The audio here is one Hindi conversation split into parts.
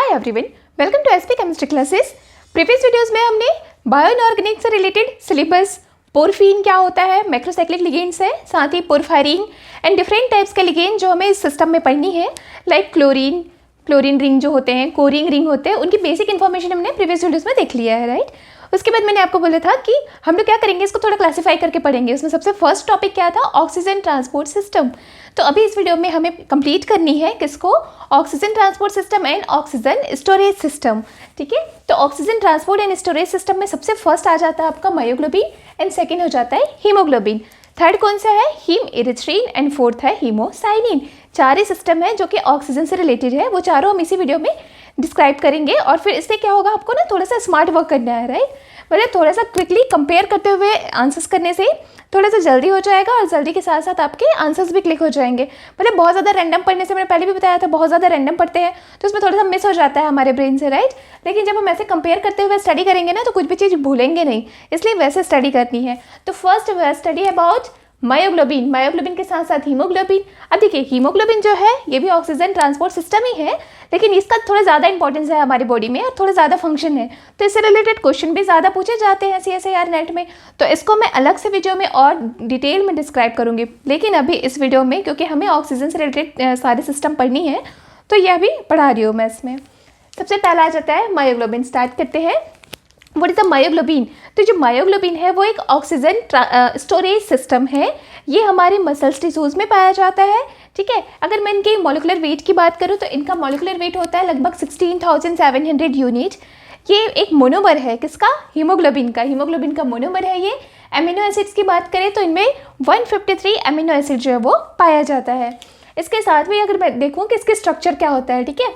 Hi everyone, welcome to SP chemistry classes. Previous videos में हमने बायो इनऑर्गेनिक से रिलेटेड सिलेबस, पोरफीन क्या होता है, मैक्रोसाइक्लिक लिगेंड्स है, साथ ही पोरफायरिन एंड डिफरेंट टाइप्स के लिगेंड जो हमें इस सिस्टम में पढ़नी है, लाइक क्लोरीन रिंग जो होते हैं, कोरिंग रिंग होते हैं, उनकी बेसिक इन्फॉर्मेशन हमने प्रीवियस वीडियोस में देख लिया है, राइट। उसके बाद मैंने आपको बोला था कि हम लोग क्या करेंगे, इसको थोड़ा क्लासीफाई करके पढ़ेंगे। उसमें सबसे फर्स्ट टॉपिक क्या था, ऑक्सीजन ट्रांसपोर्ट सिस्टम। तो अभी इस वीडियो में हमें कंप्लीट करनी है किसको, oxygen transport system and oxygen storage system, ठीक है। तो oxygen transport and storage system में सबसे फर्स्ट आ जाता है आपका मायोग्लोबिन एंड सेकेंड हो जाता है हीमोग्लोबिन। थर्ड कौन सा है, हीम इरिथ्रिन एंड फोर्थ है हीमोसाइनिन। चार ही सिस्टम है जो कि ऑक्सीजन से रिलेटेड है, वो चारों हम इसी वीडियो में डिस्क्राइब करेंगे। और फिर इससे क्या होगा, आपको ना थोड़ा सा स्मार्ट वर्क करना है, राइट। मतलब थोड़ा सा क्विकली कंपेयर करते हुए आंसर्स करने से थोड़ा सा जल्दी हो जाएगा और जल्दी के साथ साथ आपके आंसर्स भी क्लिक हो जाएंगे। मतलब बहुत ज़्यादा रैंडम पढ़ने से, मैंने पहले भी बताया था, बहुत ज़्यादा रैंडम पढ़ते हैं तो उसमें थोड़ा सा मिस हो जाता है हमारे ब्रेन से, राइट। लेकिन जब हम ऐसे कंपेयर करते हुए स्टडी करेंगे ना तो कुछ भी चीज़ भूलेंगे नहीं, इसलिए वैसे स्टडी करनी है। तो first study about myoglobin, myoglobin के साथ साथ हीमोग्लोबिन। अब देखिए हीमोग्लोबिन जो है ये भी ऑक्सीजन ट्रांसपोर्ट सिस्टम ही है, लेकिन इसका थोड़ा ज़्यादा इंपॉर्टेंस है हमारी बॉडी में और थोड़ा ज़्यादा फंक्शन है, तो इससे रिलेटेड क्वेश्चन भी ज़्यादा पूछे जाते हैं CSIR नेट में। तो इसको मैं अलग से वीडियो में और डिटेल में डिस्क्राइब करूँगी, लेकिन अभी इस वीडियो में क्योंकि हमें ऑक्सीजन से रिलेटेड सारे सिस्टम पढ़नी है तो यह भी पढ़ा रही हूँ मैं इसमें। सबसे पहला आ जाता है मायोग्लोबिन। स्टार्ट करते हैं, व्हाट इज द मायोग्लोबिन। तो जो मायोग्लोबिन है वो एक ऑक्सीजन स्टोरेज सिस्टम है, ये हमारे मसल्स टिश्यूज में पाया जाता है, ठीक है। अगर मैं इनके मॉलिक्यूलर वेट की बात करूँ तो इनका मॉलिक्यूलर वेट होता है लगभग 16,700 यूनिट। ये एक मोनोमर है किसका, हीमोग्लोबिन का। हीमोग्लोबिन का मोनोमर है ये। एमिनो एसिड्स की बात करें तो इनमें 153 एमिनो एसिड जो है वो पाया जाता है। इसके साथ में अगर मैं देखूँ कि इसके स्ट्रक्चर क्या होता है, ठीक है,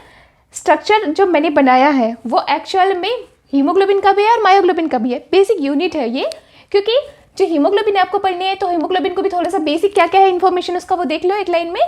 स्ट्रक्चर जो मैंने बनाया है वो एक्चुअल में हीमोग्लोबिन का भी है और मायोग्लोबिन का भी है। बेसिक यूनिट है ये, क्योंकि जो हीमोग्लोबिन आपको पढ़नी है तो हीमोग्लोबिन को भी थोड़ा सा बेसिक क्या क्या है इन्फॉर्मेशन उसका वो देख लो एक लाइन में।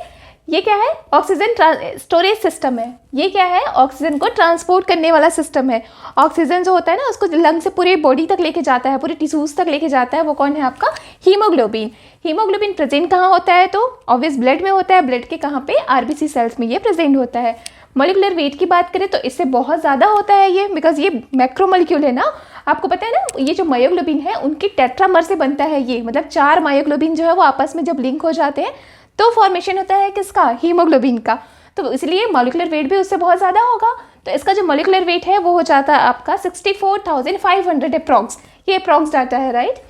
ये क्या है, ऑक्सीजन स्टोरेज सिस्टम है। ये क्या है, ऑक्सीजन को ट्रांसपोर्ट करने वाला सिस्टम है। ऑक्सीजन जो होता है ना उसको लंग से पूरी बॉडी तक लेके जाता है, पूरे टिश्यूज तक लेके जाता है, वो कौन है आपका, हीमोग्लोबिन। हीमोग्लोबिन प्रेजेंट कहाँ होता है, तो ऑब्वियस ब्लड में होता है। ब्लड के कहाँ पे, RBC सेल्स में ये प्रेजेंट होता है। मॉलिक्यूलर वेट की बात करें तो इससे बहुत ज़्यादा होता है ये, बिकॉज ये मैक्रोमोलिक्यूल है ना, आपको पता है ना। ये जो मायोग्लोबिन है उनकी टेट्रामर से बनता है ये, मतलब 4 मायोग्लोबिन जो है वो आपस में जब लिंक हो जाते हैं तो फॉर्मेशन होता है किसका, हीमोग्लोबिन का। तो इसलिए मॉलिक्यूलर वेट भी उससे बहुत ज़्यादा होगा। तो इसका जो मॉलिक्यूलर वेट है वो हो जाता है आपका 64,500 अप्रॉक्स। ये अप्रॉक्स डाटा है, राइट।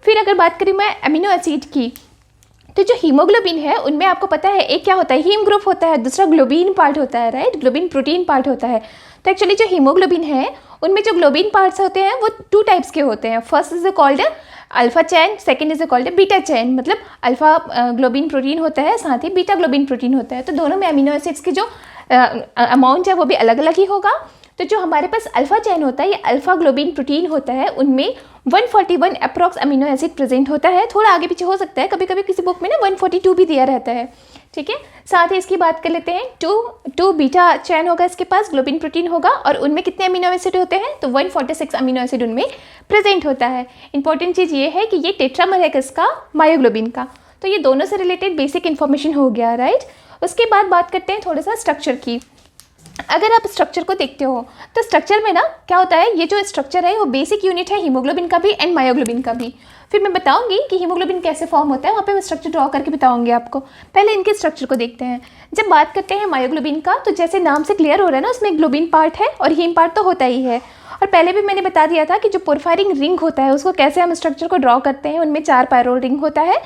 फिर अगर बात करें मैं अमीनो एसिड की, तो जो हीमोग्लोबिन है उनमें आपको पता है एक क्या होता है, हीम ग्रुप होता है, दूसरा ग्लोबिन पार्ट होता है, राइट। ग्लोबिन प्रोटीन पार्ट होता है। तो एक्चुअली जो हीमोग्लोबिन है उनमें जो ग्लोबिन पार्ट्स होते हैं वो 2 टाइप्स के होते हैं। First is called alpha chain, second is called beta chain. मतलब अल्फा ग्लोबिन प्रोटीन होता है, साथ ही बीटा ग्लोबिन प्रोटीन होता है। तो दोनों में अमीनो एसिड्स की जो अमाउंट है वो भी अलग अलग ही होगा। तो जो हमारे पास अल्फा चैन होता है, ये अल्फा ग्लोबिन प्रोटीन होता है, उनमें 141 अप्रॉक्स अमीनो एसिड प्रेजेंट होता है। थोड़ा आगे पीछे हो सकता है, कभी कभी किसी बुक में ना 142 भी दिया रहता है, ठीक है। साथ ही इसकी बात कर लेते हैं, 2 बीटा चैन होगा इसके पास, ग्लोबिन प्रोटीन होगा, और उनमें कितने अमीनो एसिड होते हैं, तो 146 अमीनो एसिड उनमें प्रेजेंट होता है। इंपॉर्टेंट चीज़ ये है कि ये टेट्रामर है किसका, मायोग्लोबिन का। तो ये दोनों से रिलेटेड बेसिक इन्फॉर्मेशन हो गया, राइट। उसके बाद बात करते हैं थोड़ा सा स्ट्रक्चर की। अगर आप स्ट्रक्चर को देखते हो तो स्ट्रक्चर में ना क्या होता है, ये जो स्ट्रक्चर है वो बेसिक यूनिट है हीमोग्लोबिन का भी एंड मायोग्लोबिन का भी। फिर मैं बताऊंगी कि हीमोग्लोबिन कैसे फॉर्म होता है, वहाँ पे मैं स्ट्रक्चर ड्रॉ करके बताऊंगी आपको। पहले इनके स्ट्रक्चर को देखते हैं। जब बात करते हैं मायोग्लोबिन का, तो जैसे नाम से क्लियर हो रहा है ना, उसमें ग्लोबिन पार्ट है और हीम पार्ट तो होता ही है। और पहले भी मैंने बता दिया था कि जो पोरफायरिन रिंग होता है उसको कैसे हम स्ट्रक्चर को ड्रॉ करते हैं। उनमें 4 पायरोल रिंग होता है,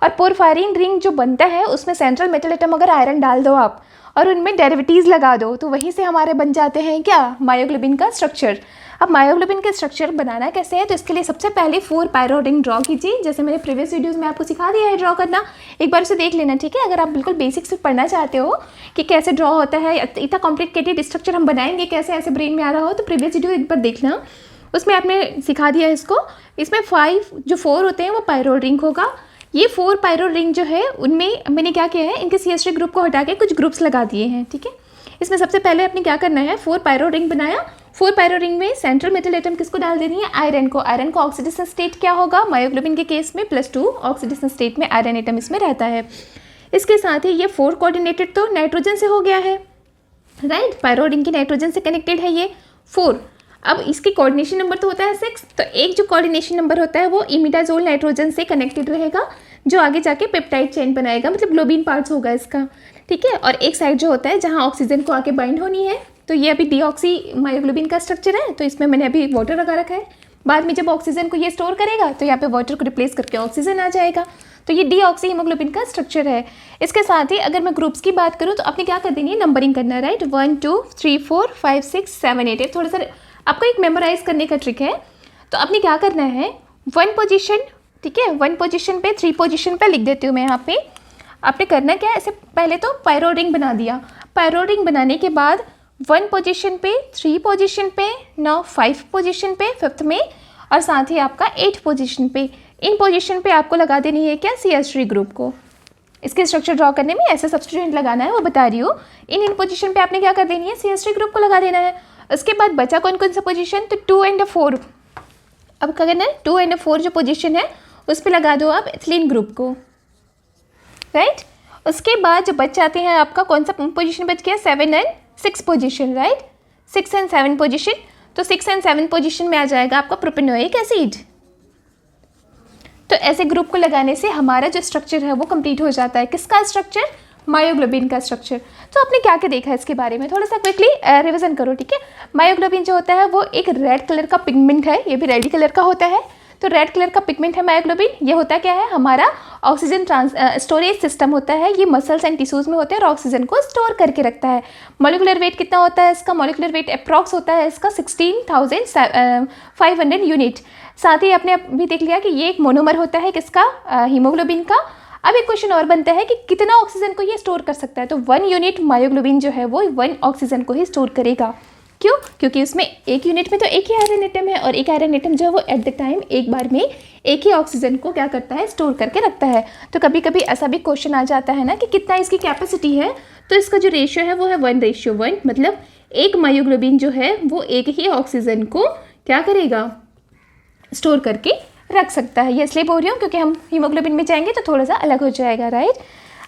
और पोरफायरिन रिंग जो बनता है उसमें सेंट्रल मेटल एटम अगर आयरन डाल दो आप और उनमें डेरिवेटिव्स लगा दो तो वहीं से हमारे बन जाते हैं क्या, मायोग्लोबिन का स्ट्रक्चर। अब मायोग्लोबिन के स्ट्रक्चर बनाना कैसे है, तो इसके लिए सबसे पहले 4 पायरो रिंग ड्रॉ कीजिए, जैसे मैंने प्रीवियस वीडियोस में आपको सिखा दिया है ड्रॉ करना। एक बार उसे देख लेना, ठीक है। अगर आप बिल्कुल बेसिक से पढ़ना चाहते हो कि कैसे ड्रॉ होता है, इतना कॉम्प्लिकेटेड स्ट्रक्चर हम बनाएंगे कैसे, ऐसे ब्रेन में आ रहा हो, तो प्रीवियस वीडियो एक बार देखना, उसमें आपने सिखा दिया है इसको। इसमें 4 होते हैं वो पायरो रिंग होगा। ये 4 पायरो रिंग जो है उनमें मैंने क्या किया है, इनके CH3 ग्रुप को हटा के कुछ ग्रुप्स लगा दिए हैं, ठीक है। इसमें सबसे पहले आपने क्या करना है, 4 पायरो रिंग बनाया। 4 पायरो रिंग में सेंट्रल मेटल एटम किसको डाल देनी है, आयरन को। आयरन को ऑक्सीडेशन स्टेट क्या होगा, मायोग्लोबिन के केस में +2 ऑक्सीडेशन स्टेट में आयरन एटम इसमें रहता है। इसके साथ ही ये 4 कोऑर्डिनेटेड तो नाइट्रोजन से हो गया है, राइट। पायरो रिंग की नाइट्रोजन से कनेक्टेड है ये 4। अब इसकी कोऑर्डिनेशन नंबर तो होता है 6, तो एक जो कोऑर्डिनेशन नंबर होता है वो इमिडाजोल नाइट्रोजन से कनेक्टेड रहेगा, जो आगे जाके पेप्टाइड चेन बनाएगा, मतलब ग्लोबिन पार्ट्स होगा इसका, ठीक है। और एक साइड जो होता है जहाँ ऑक्सीजन को आके बाइंड होनी है, तो ये अभी डीऑक्सी मायोग्लोबिन का स्ट्रक्चर है, तो इसमें मैंने अभी वाटर लगा रखा है। बाद में जब ऑक्सीजन को ये स्टोर करेगा तो यहाँ पे वाटर को रिप्लेस करके ऑक्सीजन आ जाएगा, तो ये डीऑक्सी हीमोग्लोबिन का स्ट्रक्चर है। इसके साथ ही अगर मैं ग्रुप्स की बात करूँ तो आपने क्या कर देनी है, नंबरिंग करना है, राइट। 1 2 3 4 5 6 7 8 थोड़ा सा आपको एक मेमोराइज करने का ट्रिक है। तो आपने क्या करना है, 1 पोजीशन, ठीक है, 1 पोजीशन पे 3 पोजीशन पे लिख देती हूँ मैं यहाँ पे। आपने करना क्या है, ऐसे पहले तो पायरो रिंग बना दिया, पायरो रिंग बनाने के बाद 1 पोजीशन पे, 3 पोजीशन पे, नाउ 5 पोजीशन पे, 5th में, और साथ ही आपका 8 पोजीशन पे। इन पोजीशन पे आपको लगा देनी है क्या, CH3 ग्रुप को। इसके स्ट्रक्चर ड्रॉ करने में ऐसा सब्स्टिट्यूएंट लगाना है, वो बता रही हूँ। इन पोजीशन पे आपने क्या कर देनी है, CH3 ग्रुप को लगा देना है। उसके बाद बचा कौन कौन सा पोजीशन, तो 2 और 4। अब क्या करना है, 2 और 4 जो पोजीशन है उस पर लगा दो आप एथिलीन ग्रुप को, राइट। उसके बाद जो बच जाते हैं आपका कौन सा पोजीशन बच गया, 7 और 6 पोजीशन, राइट, 6 और 7 पोजीशन। तो 6 और 7 पोजीशन में आ जाएगा आपका प्रोपेनोइक एसिड। तो ऐसे ग्रुप को लगाने से हमारा जो स्ट्रक्चर है वो कंप्लीट हो जाता है। किसका स्ट्रक्चर, मायोग्लोबिन का स्ट्रक्चर। तो आपने क्या क्या देखा है इसके बारे में, थोड़ा सा क्विकली रिवीजन करो, ठीक है। मायोग्लोबिन जो होता है वो एक रेड कलर का पिगमेंट है, ये भी रेड कलर का होता है। तो रेड कलर का पिगमेंट है मायोग्लोबिन। ये होता क्या है, हमारा ऑक्सीजन स्टोरेज सिस्टम होता है। ये मसल्स एंड टिश्यूज में होता है और ऑक्सीजन को स्टोर करके रखता है। मॉलिक्यूलर वेट कितना होता है इसका, मॉलिक्यूलर वेट अप्रॉक्स होता है इसका 16,500 यूनिट। साथ ही आपने अभी देख लिया कि ये एक मोनोमर होता है किसका, हीमोग्लोबिन का। अब एक क्वेश्चन और बनता है कि कितना ऑक्सीजन को ये स्टोर कर सकता है, तो 1 यूनिट मायोग्लोबिन जो है वो 1 ऑक्सीजन को ही स्टोर करेगा। क्यों, क्योंकि उसमें एक यूनिट में तो एक ही आयरन एटम है, और एक आयरन एटम जो है वो एट द टाइम एक बार में एक ही ऑक्सीजन को क्या करता है, स्टोर करके रखता है। तो कभी कभी ऐसा भी क्वेश्चन आ जाता है ना कि कितना इसकी कैपेसिटी है, तो इसका जो रेशियो है वो है 1:1, मतलब एक मायोग्लोबिन जो है वो एक ही ऑक्सीजन को क्या करेगा, स्टोर करके रख सकता है। ये इसलिए बोल रही हूँ क्योंकि हम हीमोग्लोबिन में जाएंगे तो थोड़ा सा अलग हो जाएगा, राइट।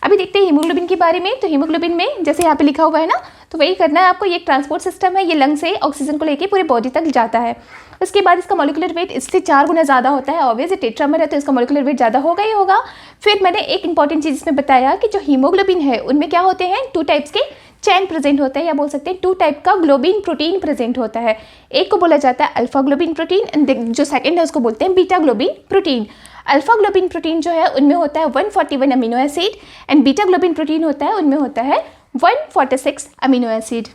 अभी देखते हैं हीमोग्लोबिन के बारे में। तो हीमोग्लोबिन में जैसे यहाँ पे लिखा हुआ है ना, तो वही करना है आपको। ये एक ट्रांसपोर्ट सिस्टम है, ये लंग से ऑक्सीजन को लेके पूरे बॉडी तक जाता है। उसके बाद इसका मॉलिक्यूलर वेट इससे 4 गुना ज़्यादा होता है। ऑब्वियस ये टेट्रामर है तो इसका मॉलिक्यूलर वेट ज़्यादा होगा ही होगा। फिर मैंने एक इंपॉर्टेंट चीज़ इसमें बताया कि जो हीमोग्लोबिन है उनमें क्या होते हैं, 2 टाइप्स के चैन प्रेजेंट होते हैं, या बोल सकते हैं 2 टाइप का ग्लोबिन प्रोटीन प्रेजेंट होता है। एक को बोला जाता है अल्फा ग्लोबिन प्रोटीन, एंड जो सेकंड है उसको बोलते हैं beta globin protein. Alpha globin protein जो है उनमें होता है 141 amino acid, and beta globin protein होता है उनमें होता है 146 अमीनो एसिड।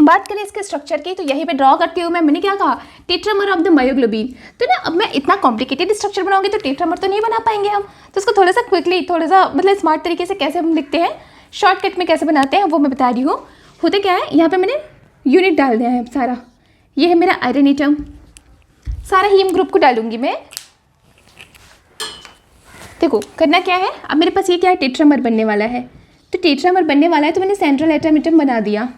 बात करें इसके स्ट्रक्चर की, तो यहीं पे ड्रॉ करती हूँ मैंने क्या कहा, टेट्रामर ऑफ द मायोग्लोबिन। तो ना अब मैं इतना कॉम्प्लिकेटेड स्ट्रक्चर बनाऊंगी तो टेट्रामर तो नहीं बना पाएंगे हम। तो इसको थोड़ा सा क्विकली, थोड़ा सा मतलब स्मार्ट तरीके से कैसे हम लिखते हैं, शॉर्टकट में कैसे बनाते हैं वो मैं बता रही हूँ। होते क्या है, यहाँ पे मैंने यूनिट डाल दिया है सारा। ये है मेरा आयरन एटम, सारा हीम ग्रुप को डालूंगी मैं। देखो करना क्या है, अब मेरे पास ये क्या है, टेट्रामर बनने वाला है। तो टेट्रामर बनने वाला है तो मैंने सेंट्रल एटम बना दिया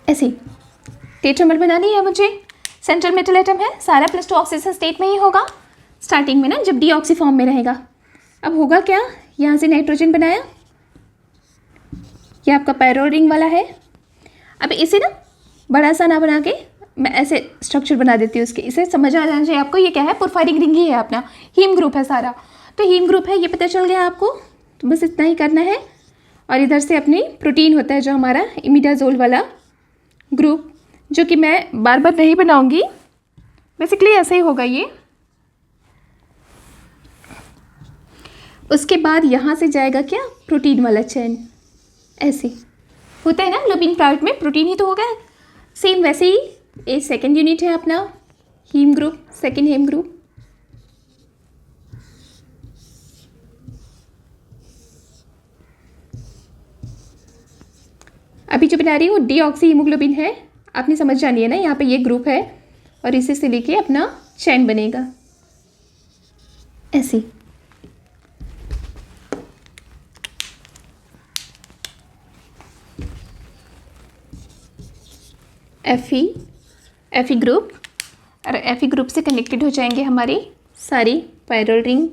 ऐसे। टेट्रामर बनानी है मुझे, सेंट्रल मेटल एटम है, सारा +2 ऑक्सीजन स्टेट में ही होगा स्टार्टिंग में ना, जब डीऑक्सी फॉर्म में रहेगा। अब होगा क्या, यहाँ से नाइट्रोजन बनाया, ये आपका पायरो रिंग वाला है। अब इसे ना बड़ा सा ना बना के मैं ऐसे स्ट्रक्चर बना देती हूँ इसके, इसे समझ आ जाना चाहिए आपको। ये क्या है, पोरफायरिंग रिंग ही है अपना, हीम ग्रुप है सारा। तो हीम ग्रुप है, ये पता चल गया आपको। तो बस इतना ही करना है। और इधर से अपनी प्रोटीन होता है जो हमारा इमिडाजोल वाला ग्रुप, जो कि मैं बार बार नहीं बनाऊंगी, बेसिकली ऐसे ही होगा ये। उसके बाद यहाँ से जाएगा क्या, प्रोटीन वाला चेन, ऐसे होता है ना ग्लोबिन पार्ट में, प्रोटीन ही तो होगा। सेम वैसे ही ये सेकेंड यूनिट है अपना heme group, second heme group. अभी जो बना रही हूँ डीऑक्सी हीमोग्लोबिन है, आपने समझ जानी है ना। यहाँ पे ये ग्रुप है और इसे से लेके अपना चैन बनेगा ऐसे। एफी ग्रुप, और एफी ग्रुप से कनेक्टेड हो जाएंगे हमारी सारी पायरल रिंग।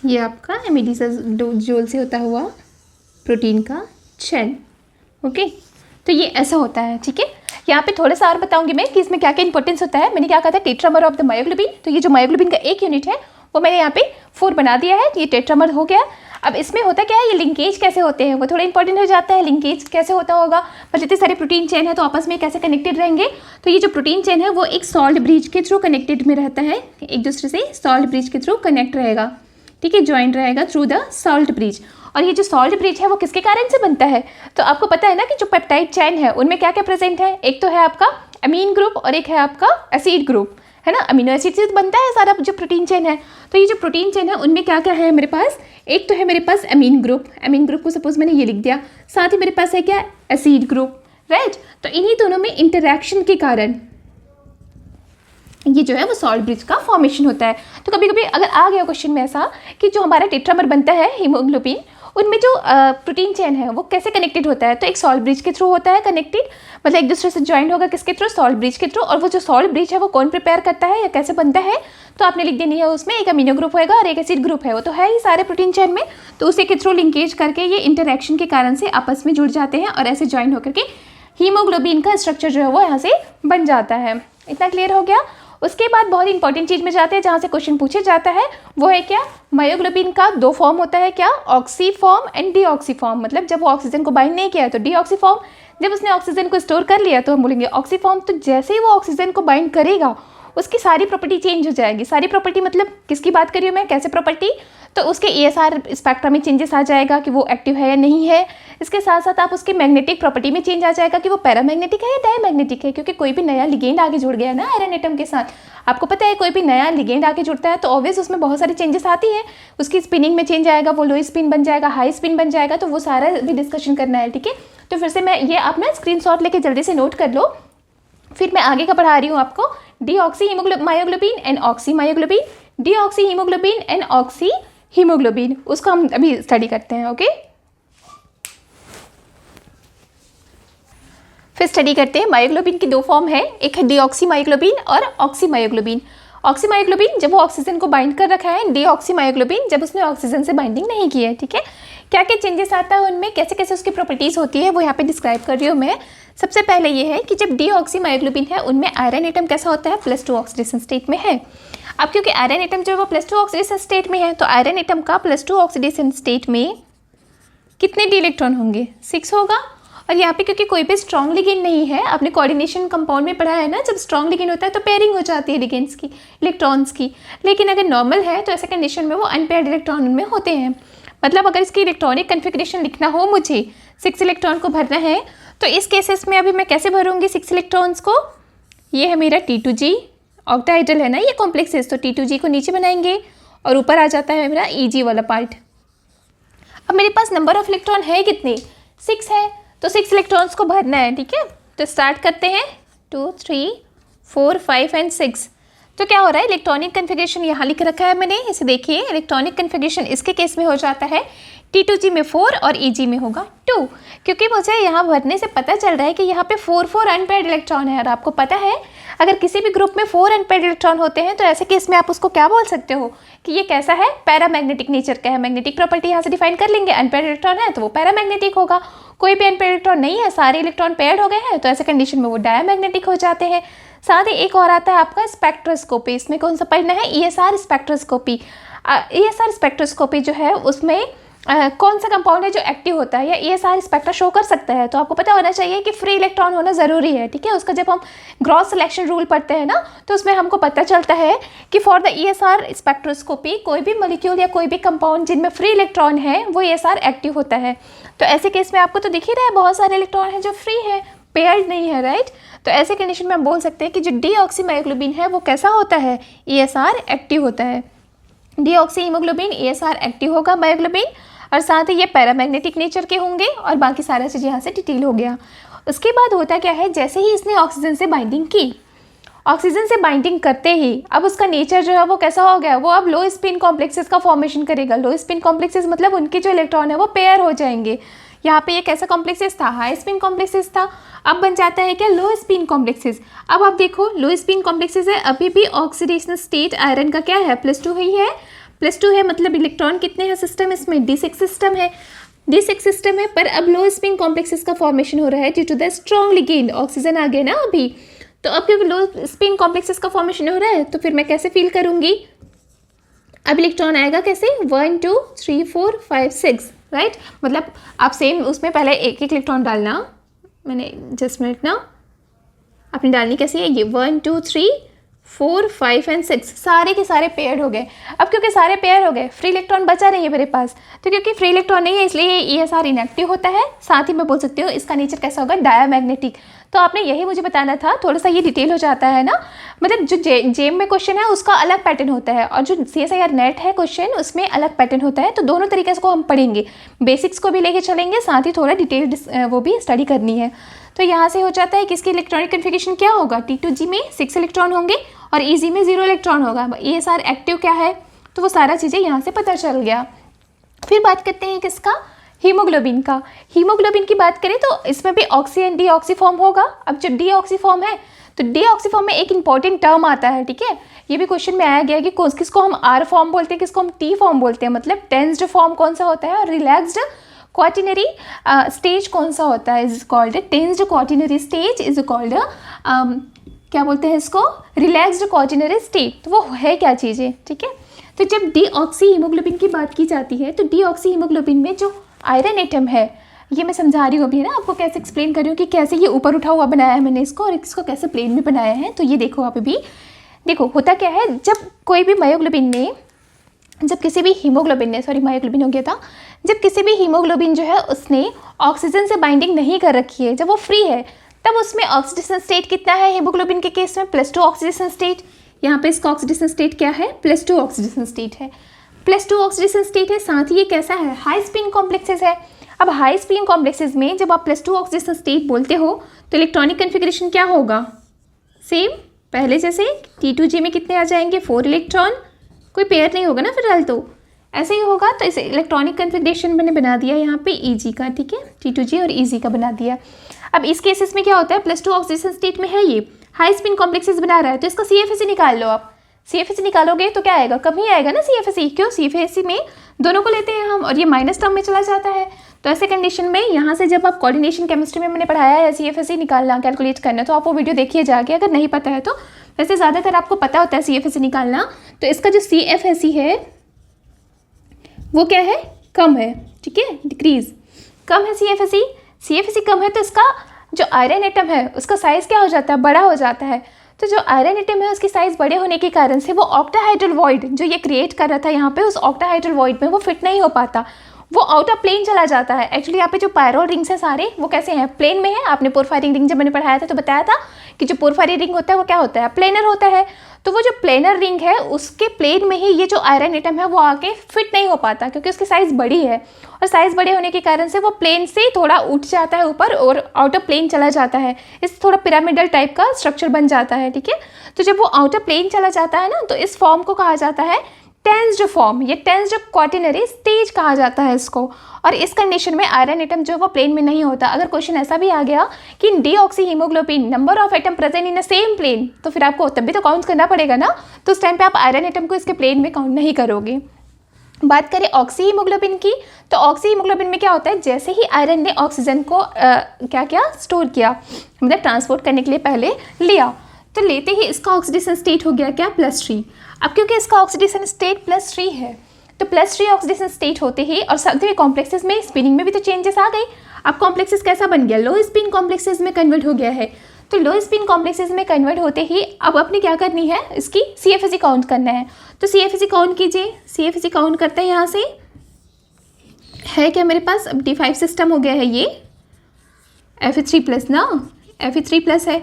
ये आपका एमिडोजोल से होता हुआ प्रोटीन का चेन। ओके, तो ये ऐसा होता है। ठीक है, यहाँ पे थोड़ा सा और बताऊंगी मैं कि इसमें क्या क्या इंपॉर्टेंस होता है। मैंने क्या कहा था, टेट्रामर ऑफ द मायोग्लोबिन। तो ये जो मायोग्लोबिन का एक यूनिट है वो मैंने यहाँ पे 4 बना दिया है, ये टेट्रामर हो गया। अब इसमें होता क्या है, ये लिंकेज कैसे होते हैं वो थोड़ा इंपॉर्टेंट हो जाता है। लिंकेज कैसे होता होगा, मतलब इतने सारे प्रोटीन चेन है तो आपस में कैसे कनेक्टेड रहेंगे। तो ये जो प्रोटीन चेन है वो एक सॉल्ट ब्रिज के थ्रू कनेक्टेड में रहता है, एक दूसरे से सॉल्ट ब्रिज के थ्रू कनेक्ट रहेगा। ठीक है, ज्वाइंट रहेगा थ्रू द सॉल्ट ब्रिज। और ये जो सॉल्ट ब्रिज है वो किसके कारण से बनता है, तो आपको पता है ना कि जो पेप्टाइड चेन है उनमें क्या क्या प्रेजेंट है। एक तो है आपका अमीन ग्रुप और एक है आपका एसिड ग्रुप, है ना। अमीनो एसिड से बनता है सारा जो प्रोटीन चेन है। तो ये जो प्रोटीन चेन है उनमें क्या क्या है मेरे पास, एक तो है मेरे पास अमीन ग्रुप। अमीन ग्रुप को सपोज मैंने ये लिख दिया, साथ ही मेरे पास है क्या, एसिड ग्रुप, राइट। तो इन्हीं दोनों में इंटरैक्शन के कारण ये जो है वो सॉल्ट ब्रिज का फॉर्मेशन होता है। तो कभी कभी अगर आ गया क्वेश्चन में ऐसा कि जो हमारा टेट्रामर बनता है हीमोग्लोबिन, उनमें जो प्रोटीन चेन है वो कैसे कनेक्टेड होता है, तो एक सॉल्ट ब्रिज के थ्रू होता है कनेक्टेड, मतलब एक दूसरे से ज्वाइंट होगा किसके थ्रू, सॉल्ट ब्रिज के थ्रू। और वो जो सॉल्ट ब्रिज है वो कौन प्रिपेयर करता है या कैसे बनता है, तो आपने लिख देनी है उसमें एक अमीनो ग्रुप होगा और एक एसिड ग्रुप है, वो तो है ही सारे प्रोटीन चेन में। तो उसी के थ्रू लिंकेज करके ये इंटरैक्शन के कारण से आपस में जुड़ जाते हैं और ऐसे ज्वाइंट होकर के हीमोग्लोबिन का स्ट्रक्चर जो है वो यहाँ से बन जाता है। इतना क्लियर हो गया। उसके बाद बहुत इंपॉर्टेंट चीज़ में जाते हैं जहाँ से क्वेश्चन पूछा जाता है, वो है क्या, मायोग्लोबिन का 2 फॉर्म होता है, क्या, oxy form and deoxy form. मतलब जब वो ऑक्सीजन को बाइंड नहीं किया तो डीऑक्सी फॉर्म, जब उसने ऑक्सीजन को स्टोर कर लिया तो हम बोलेंगे ऑक्सी फॉर्म। तो जैसे ही वो ऑक्सीजन को बाइंड करेगा उसकी सारी प्रॉपर्टी चेंज हो जाएगी। सारी प्रॉपर्टी मतलब किसकी बात कर रही हूँ मैं, कैसे प्रॉपर्टी, तो उसके ESR स्पेक्ट्रम में चेंजेस आ जाएगा कि वो एक्टिव है या नहीं है। इसके साथ साथ आप उसके मैग्नेटिक प्रॉपर्टी में चेंज आ जाएगा कि वो पैरामैग्नेटिक है या डायमैग्नेटिक है, क्योंकि कोई भी नया लिगेंड आगे जुड़ गया ना आयरन एटम के साथ। आपको पता है कोई भी नया लिगेंड आगे जुड़ता है तो ऑब्वियस उसमें बहुत सारी चेंजेस आती है। उसकी स्पिनिंग में चेंज आएगा, वो लो स्पिन बन जाएगा, हाई स्पिन बन जाएगा, तो वो सारा भी डिस्कशन करना है। ठीक है, तो फिर से मैं ये आप ना स्क्रीनशॉट लेके जल्दी से नोट कर लो, फिर मैं आगे का पढ़ा रही हूँ आपको। Deoxy myoglobin and oxy myoglobin, deoxy haemoglobin and oxy haemoglobin, उसको हम अभी स्टडी करते हैं। ओके, फिर स्टडी करते हैं। मायोग्लोबिन की 2 फॉर्म है, एक है डीऑक्सी मायोग्लोबिन और ऑक्सी मायोग्लोबिन। ऑक्सी मायोग्लोबिन जब वो ऑक्सीजन को बाइंड कर रखा है, डीऑक्सी मायोग्लोबिन जब उसने ऑक्सीजन से बाइंडिंग नहीं की है। ठीक है, क्या क्या चेंजेस आता है उनमें, कैसे कैसे उसकी प्रॉपर्टीज़ होती है वो यहाँ पे डिस्क्राइब कर रही हूँ मैं। सबसे पहले ये है कि जब डीऑक्सी मायोग्लोबिन है उनमें आयरन एटम कैसा होता है, +2 ऑक्सीडेशन स्टेट में है। अब क्योंकि आयरन एटम जो है वो +2 ऑक्सीडेशन स्टेट में है, तो आयरन एटम का +2 ऑक्सीडेशन स्टेट में कितने डी इलेक्ट्रॉन होंगे, 6 होगा। और यहाँ पे क्योंकि कोई भी स्ट्रॉन्ग लिगेंड नहीं है, आपने कोऑर्डिनेशन कंपाउंड में पढ़ा है ना, जब स्ट्रॉन्ग लिगेंड होता है तो पेयरिंग हो जाती है लिगेंड्स की, इलेक्ट्रॉन्स की। लेकिन अगर नॉर्मल है तो ऐसे कंडीशन में वो अनपेयर्ड इलेक्ट्रॉन उनमें होते हैं। मतलब अगर इसकी इलेक्ट्रॉनिक कन्फिग्रेशन लिखना हो मुझे, 6 इलेक्ट्रॉन को भरना है, तो इस केसेस में अभी मैं कैसे भरूँगी 6 इलेक्ट्रॉन्स को। ये है मेरा T2G, ऑक्टाहाइड्रल है ना ये कॉम्प्लेक्सेस, तो T2G को नीचे बनाएंगे और ऊपर आ जाता है मेरा EG वाला पार्ट। अब मेरे पास नंबर ऑफ इलेक्ट्रॉन है कितने, 6 है, तो 6 इलेक्ट्रॉन्स को भरना है। ठीक है, तो स्टार्ट करते हैं, 2 3 4 5 एंड 6। तो क्या हो रहा है, इलेक्ट्रॉनिक कन्फिग्रेशन यहाँ लिख रखा है मैंने, इसे देखिए। इलेक्ट्रॉनिक कन्फिग्रेशन इसके केस में हो जाता है T2G में 4 और EG में होगा 2, क्योंकि मुझे यहाँ भरने से पता चल रहा है कि यहाँ पे 4 अनपेयर्ड इलेक्ट्रॉन है। और आपको पता है अगर किसी भी ग्रुप में 4 अनपेयर्ड इलेक्ट्रॉन होते हैं तो ऐसे केस में आप उसको क्या बोल सकते हो कि ये कैसा है, पैरामैग्नेटिक नेचर का है। मैग्नेटिक प्रॉपर्टी यहाँ से डिफाइन कर लेंगे, अनपेयर्ड इलेक्ट्रॉन है तो वो पैरामैग्नेटिक होगा। कोई भी अनपेयर्ड इलेक्ट्रॉन नहीं है, सारे इलेक्ट्रॉन पेयर्ड हो गए हैं, तो ऐसे कंडीशन में वो डायमैग्नेटिक हो जाते हैं। साथ ही एक और आता है आपका स्पेक्ट्रोस्कोपी। इसमें कौन सा पढ़ना है, ESR स्पेक्ट्रोस्कोपी। ESR स्पेक्ट्रोस्कोपी जो है उसमें कौन सा कंपाउंड है जो एक्टिव होता है या ESR स्पेक्ट्रा शो कर सकता है। तो आपको पता होना चाहिए कि फ्री इलेक्ट्रॉन होना ज़रूरी है। ठीक है, उसका जब हम ग्रॉस सिलेक्शन रूल पढ़ते हैं ना, तो उसमें हमको पता चलता है कि फॉर द ESR स्पेक्ट्रोस्कोपी कोई भी मॉलिक्यूल या कोई भी कंपाउंड जिनमें फ्री इलेक्ट्रॉन है वो ESR एक्टिव होता है। तो ऐसे केस में आपको तो दिख ही रहा है बहुत सारे इलेक्ट्रॉन हैं जो फ्री है, पेयर्ड नहीं है, राइट। तो ऐसे कंडीशन में हम बोल सकते हैं कि जो डीऑक्सी मायोग्लोबिन है वो कैसा होता है, ESR एक्टिव होता है। डीऑक्सी हीमोग्लोबिन ESR एक्टिव होगा मायोग्लोबिन, और साथ ही ये पैरामैग्नेटिक नेचर के होंगे, और बाकी सारा चीज़ यहाँ से डिटेल हो गया। उसके बाद होता क्या है, जैसे ही इसने ऑक्सीजन से बाइंडिंग की, ऑक्सीजन से बाइंडिंग करते ही अब उसका नेचर जो है वो कैसा हो गया, वो अब लो स्पिन कॉम्प्लेक्सेस का फॉर्मेशन करेगा। लो स्पिन कॉम्प्लेक्सेस मतलब उनके जो इलेक्ट्रॉन है वो पेयर हो जाएंगे। यहाँ पे ये कैसा कॉम्प्लेक्सेस था, हाई स्पिन कॉम्प्लेक्सेस था, अब बन जाता है क्या, लो स्पिन कॉम्प्लेक्सेस। अब आप देखो लो स्पिन कॉम्प्लेक्सेस है, अभी भी ऑक्सीडेशन स्टेट आयरन का क्या है, +2 ही है, +2 है, मतलब इलेक्ट्रॉन कितने हैं सिस्टम इसमें, D6 सिस्टम है, D6 सिस्टम है, पर अब लो स्पिन कॉम्प्लेक्सेस का फॉर्मेशन हो रहा है due to the strong ligand, oxygen आ गया ना अभी, तो अब क्योंकि लो स्पिन कॉम्प्लेक्सेस का फॉर्मेशन हो रहा है तो फिर मैं कैसे फील करूँगी, अब इलेक्ट्रॉन आएगा कैसे 1 2 3 4 5 6, राइट, मतलब आप सेम उसमें पहले एक एक इलेक्ट्रॉन डालना, मैंने जस्ट मिनट ना, आपने डालनी कैसी है, ये 1 2 3 4 5 एंड 6 सारे के सारे पेयर हो गए। अब क्योंकि सारे पेयर हो गए, फ्री इलेक्ट्रॉन बचा नहीं है मेरे पास, तो क्योंकि फ्री इलेक्ट्रॉन नहीं है इसलिए ये ESR इनएक्टिव होता है। साथ ही मैं बोल सकती हूँ इसका नेचर कैसा होगा, डायामैग्नेटिक। तो आपने यही मुझे बताना था, थोड़ा सा ये डिटेल हो जाता है ना, मतलब जो जेम में क्वेश्चन है उसका अलग पैटर्न होता है और जो CSIR नेट है क्वेश्चन उसमें अलग पैटर्न होता है। तो दोनों तरीके से को हम पढ़ेंगे, बेसिक्स को भी लेके चलेंगे, साथ ही थोड़ा डिटेल वो भी स्टडी करनी है। तो यहाँ से हो जाता है कि इसकी इलेक्ट्रॉनिक कन्फिगरेशन क्या होगा, T2G में 6 इलेक्ट्रॉन होंगे और EG में 0 इलेक्ट्रॉन होगा। ESR एक्टिव क्या है, तो वो सारा चीज़ें यहाँ से पता चल गया। फिर बात करते हैं किसका, हीमोग्लोबिन का। हीमोग्लोबिन की बात करें तो इसमें भी ऑक्सी एंड डीऑक्सी फॉर्म होगा। अब जो डीऑक्सी फॉर्म है तो डीऑक्सी फॉर्म में एक इंपॉर्टेंट टर्म आता है, ठीक है, ये भी क्वेश्चन में आया गया कि किसको हम R फॉर्म बोलते हैं, किसको हम T फॉर्म बोलते हैं, मतलब टेंस्ड फॉर्म कौन सा होता है और रिलैक्स्ड क्वार्टिनरी स्टेज कौन सा होता है, is called tensed quaternary stage, is called क्या बोलते हैं इसको, रिलैक्स्ड क्वार्टिनरी स्टेट। तो वो है क्या चीज़ें, ठीक है। तो जब डीऑक्सी हीमोग्लोबिन की बात की जाती है तो डीऑक्सी हीमोग्लोबिन में जो आयरन एटम है, ये मैं समझा रही हूँ अभी ना आपको, कैसे एक्सप्लेन कर रही हूँ कि कैसे ये ऊपर उठा हुआ बनाया है मैंने इसको और इसको कैसे प्लेन में बनाया है। तो ये देखो आप भी, देखो होता क्या है, जब कोई भी मायोग्लोबिन ने, जब किसी भी हीमोग्लोबिन ने, सॉरी मायोग्लोबिन हो गया था, जब किसी भी हीमोग्लोबिन जो है उसने ऑक्सीजन से बाइंडिंग नहीं कर रखी है, जब वो फ्री है, तब उसमें ऑक्सीडेशन स्टेट कितना है हीमोग्लोबिन के केस में, +2 ऑक्सीडेशन स्टेट। यहाँ पे इसका ऑक्सीडेशन स्टेट क्या है, +2 ऑक्सीडेशन स्टेट है, +2 ऑक्सीडेशन स्टेट है। साथ ही ये कैसा है, हाई स्पिन कॉम्प्लेक्सेस है। अब हाई स्पिन कॉम्प्लेक्सेस में जब आप +2 ऑक्सीडेशन स्टेट बोलते हो तो इलेक्ट्रॉनिक कन्फिग्रेशन क्या होगा, सेम पहले जैसे, T2G में कितने आ जाएंगे, 4 इलेक्ट्रॉन, कोई पेयर नहीं होगा ना फिलहाल, तो ऐसे ही होगा। तो इसे इलेक्ट्रॉनिक कन्फिग्रेशन मैंने बना दिया यहाँ पे EG का, ठीक है, T2G और EG का बना दिया। अब इस केसेस में क्या होता है, +2 ऑक्सीडेशन स्टेट में है, ये हाई स्पिन कॉम्प्लेक्सेस बना रहा है, तो इसका CFSE निकाल लो आप। CFSE निकालोगे तो क्या आएगा, कम ही आएगा ना CFSE, क्यों, CFSE में दोनों को लेते हैं हम और ये माइनस टर्म में चला जाता है। तो ऐसे कंडीशन में यहाँ से जब आप कोऑर्डिनेशन केमिस्ट्री में मैंने पढ़ाया है CFSE निकालना, कैलकुलेट करना, तो आप वो वीडियो देखिए जाके, अगर नहीं पता है तो। वैसे ज़्यादातर आपको पता होता है CFSE निकालना। तो इसका जो CFSE है वो क्या है, कम है, ठीक है, डिक्रीज, कम है CFSE। CFSE कम है तो इसका जो आयरन एटम है उसका साइज़ क्या हो जाता है, बड़ा हो जाता है। तो जो आयरन एटम है उसकी साइज़ बड़े होने के कारण से वो ऑक्टाहाइड्रल वॉइड जो ये क्रिएट कर रहा था यहाँ पे, उस ऑक्टाहाइड्रल वॉइड में वो फिट नहीं हो पाता, वो आउट ऑफ प्लेन चला जाता है। एक्चुअली यहाँ पे जो पायरोल रिंग्स है सारे वो कैसे हैं, प्लेन में है। आपने पोरफायरिंग रिंग जब मैंने पढ़ाया था तो बताया था कि जो पोरफायरिंग रिंग होता है वो क्या होता है, प्लेनर होता है। तो वो जो प्लेनर रिंग है उसके प्लेन में ही ये जो आयरन एटम है वो आके फिट नहीं हो पाता, क्योंकि उसकी साइज़ बड़ी है और साइज़ बड़े होने के कारण से वो प्लेन से थोड़ा उठ जाता है ऊपर और आउट ऑफ प्लेन चला जाता है। इस थोड़ा पिरामिडल टाइप का स्ट्रक्चर बन जाता है, ठीक है। तो जब वो आउट ऑफ प्लेन चला जाता है ना, तो इस फॉर्म को कहा जाता है टेंस्ड फॉर्म, ये टेंस्ड क्वार्टिनरी स्टेज कहा जाता है इसको। और इस कंडीशन में आयरन एटम जो वो प्लेन में नहीं होता। अगर क्वेश्चन ऐसा भी आ गया कि deoxy haemoglobin number of atom present in the same plane, तो फिर आपको तब भी तो काउंट करना पड़ेगा ना, तो उस टाइम पे आप आयरन एटम को इसके प्लेन में काउंट नहीं करोगे। बात करें ऑक्सी हीमोग्लोबिन की, तो ऑक्सी हीमोग्लोबिन में क्या होता है, जैसे ही आयरन ने ऑक्सीजन को क्या क्या स्टोर किया, मतलब ट्रांसपोर्ट करने के लिए पहले लिया, तो लेते ही इसका ऑक्सीडेशन स्टेट हो गया क्या, +3। अब क्योंकि इसका ऑक्सीडेशन स्टेट +3 है, तो +3 ऑक्सीडेशन स्टेट होते ही, और सभी कॉम्प्लेक्सेस में स्पिनिंग में भी तो चेंजेस आ गई। अब कॉम्प्लेक्सेस कैसा बन गया, लो स्पिन कॉम्प्लेक्सेस में कन्वर्ट हो गया है। तो लो स्पिन कॉम्प्लेक्सेस में कन्वर्ट होते ही अब अपने क्या करनी है, इसकी CFSE काउंट करना है। तो CFSE काउंट कीजिए, CFSE काउंट करते हैं यहाँ से, है क्या मेरे पास, अब D5 सिस्टम हो गया है, ये Fe3+ ना, Fe3+ है,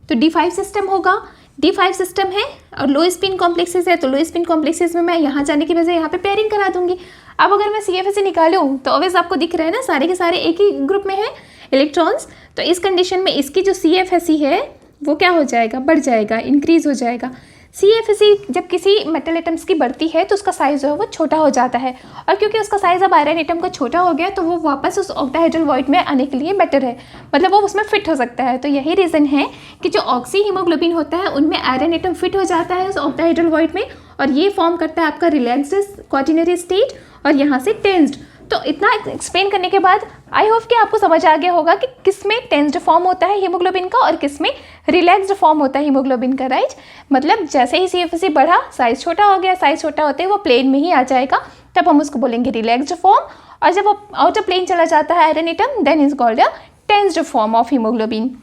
तो D5 सिस्टम होगा। D5 सिस्टम है और लो स्पिन कॉम्प्लेक्सेस है, तो लो स्पिन कॉम्प्लेक्सेस में मैं यहाँ जाने की वजह यहाँ पे पेयरिंग करा दूंगी। अब अगर मैं CFSE निकालूँ तो ऑब्वियस आपको दिख रहा है ना, सारे के सारे एक ही ग्रुप में है इलेक्ट्रॉन्स। तो इस कंडीशन में इसकी जो CFSE है वो क्या हो जाएगा, बढ़ जाएगा, इंक्रीज हो जाएगा। CFC जब किसी मेटल एटम्स की बढ़ती है तो उसका साइज़ जो है वो छोटा हो जाता है, और क्योंकि उसका साइज़ अब आयरन एटम का छोटा हो गया तो वो वापस उस ऑक्टाहेड्रल वॉइड में आने के लिए बेटर है, मतलब वो उसमें फिट हो सकता है। तो यही रीज़न है कि जो ऑक्सी हीमोग्लोबिन होता है उनमें आयरन एटम फिट हो जाता है उस ऑक्टाहेड्रल वॉइड में, और ये फॉर्म करता है आपका रिलैक्स्ड क्वार्टिनरी स्टेट और यहाँ से टेंस्ड। तो इतना एक्सप्लेन करने के बाद आई होप कि आपको समझ आ गया होगा कि किस में टेंस्ड फॉर्म होता है हीमोग्लोबिन का और किस में रिलैक्स्ड फॉर्म होता है हीमोग्लोबिन का, राइट। मतलब जैसे ही CFC बढ़ा, साइज़ छोटा हो गया, साइज़ छोटा होते ही वो प्लेन में ही आ जाएगा, तब हम उसको बोलेंगे रिलैक्स्ड फॉर्म, और जब वो आउट ऑफ प्लेन चला जाता है iron atom, then is called a tensed form of haemoglobin.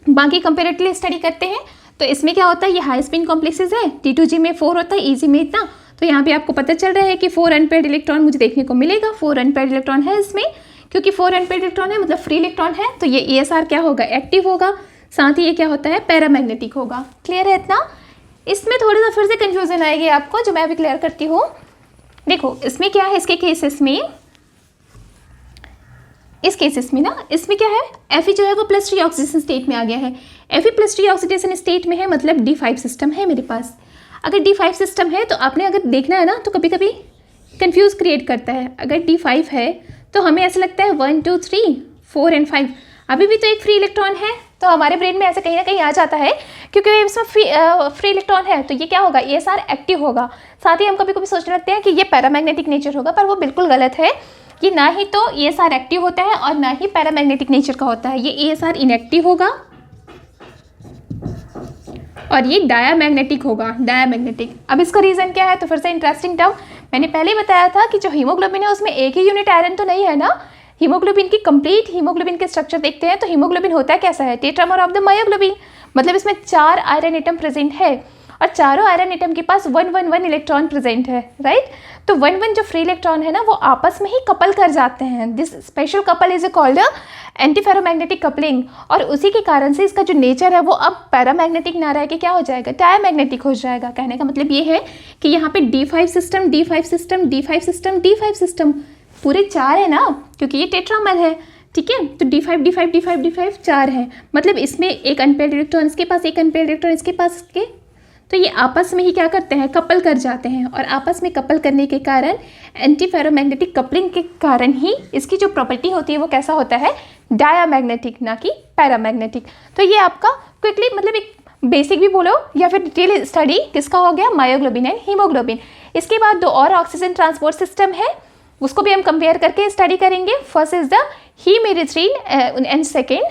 बाकी कंपेरेटिवली स्टडी करते हैं तो इसमें क्या होता है, ये हाई स्पिन कॉम्प्लेक्सेस है, T2G में 4 होता है, EG में इतना। तो यहाँ पे आपको पता चल रहा है कि 4 अनपेयर्ड इलेक्ट्रॉन मुझे देखने को मिलेगा, 4 अनपेयर्ड इलेक्ट्रॉन है इसमें, क्योंकि 4 अनपेयर्ड इलेक्ट्रॉन है मतलब फ्री इलेक्ट्रॉन है, तो ये ESR क्या होगा, एक्टिव होगा, साथ ही ये क्या होता है, पैरामैग्नेटिक होगा। क्लियर है इतना। इसमें थोड़ा सा फिर से कन्फ्यूजन आएगी आपको, जो मैं अभी क्लियर करती हूँ। देखो इसमें क्या है, इसके केसेस में, इस केसेस में ना, इसमें क्या है, Fe जो है वो +3 ऑक्सीडेशन स्टेट में आ गया है। Fe +3 ऑक्सीडेशन स्टेट में है मतलब D5 सिस्टम है मेरे पास। अगर D5 सिस्टम है तो आपने अगर देखना है ना तो कभी कभी कंफ्यूज क्रिएट करता है। अगर D5 है तो हमें ऐसा लगता है 1 2 3 4 एंड 5, अभी भी तो एक फ्री इलेक्ट्रॉन है, तो हमारे ब्रेन में ऐसे कहीं ना कहीं आ जाता है क्योंकि इसमें फ्री इलेक्ट्रॉन है, तो ये क्या होगा, ESR एक्टिव होगा। साथ ही हम कभी कभी सोचने लगते हैं कि ये पैरामैग्नेटिक नेचर होगा, पर वो बिल्कुल गलत है कि ना ही तो ESR एक्टिव होता है और ना ही पैरामैग्नेटिक नेचर का होता है। ये ESR इनएक्टिव होगा और ये डायामैग्नेटिक होगा, डायामैग्नेटिक। अब इसका रीज़न क्या है, तो फिर से इंटरेस्टिंग टर्म, मैंने पहले ही बताया था कि जो हीमोग्लोबिन है उसमें एक ही यूनिट आयरन तो नहीं है ना। हीमोग्लोबिन की कंप्लीट हीमोग्लोबिन के स्ट्रक्चर देखते हैं तो हीमोग्लोबिन होता है कैसा है, टेट्रामर ऑफ द मायोग्लोबिन, मतलब इसमें 4 आयरन एटम प्रेजेंट है और चारों आयरन एटम के पास 1 1 1 इलेक्ट्रॉन प्रेजेंट है, राइट। तो 1 1 जो फ्री इलेक्ट्रॉन है ना वो आपस में ही कपल कर जाते हैं। This special couple is called anti ferromagnetic coupling, और उसी के कारण से इसका जो नेचर है वो अब पैरामैग्नेटिक ना रह के क्या हो जाएगा, डायामैग्नेटिक हो जाएगा। कहने का मतलब ये है कि यहाँ पे D5 system, D5 system, D5 system, D5 system पूरे 4 है ना, क्योंकि ये टेट्रामर है, ठीक है। तो D5 D5 D5 D5 4 है, मतलब इसमें एक अनपेयर्ड इलेक्ट्रॉन इसके पास, एक अनपेयर्ड इलेक्ट्रॉन इसके पास के, तो ये आपस में ही क्या करते हैं, कपल कर जाते हैं, और आपस में कपल करने के कारण एंटी फेरोमैग्नेटिक कपलिंग के कारण ही इसकी जो प्रॉपर्टी होती है वो कैसा होता है, डायामैग्नेटिक, ना कि पैरामैग्नेटिक। तो ये आपका क्विकली मतलब एक बेसिक भी बोलो या फिर डिटेल स्टडी किसका हो गया, मायोग्लोबिन एंड हीमोग्लोबिन। इसके बाद 2 और ऑक्सीजन ट्रांसपोर्ट सिस्टम है, उसको भी हम कंपेयर करके स्टडी करेंगे। First is the hemerythrin and second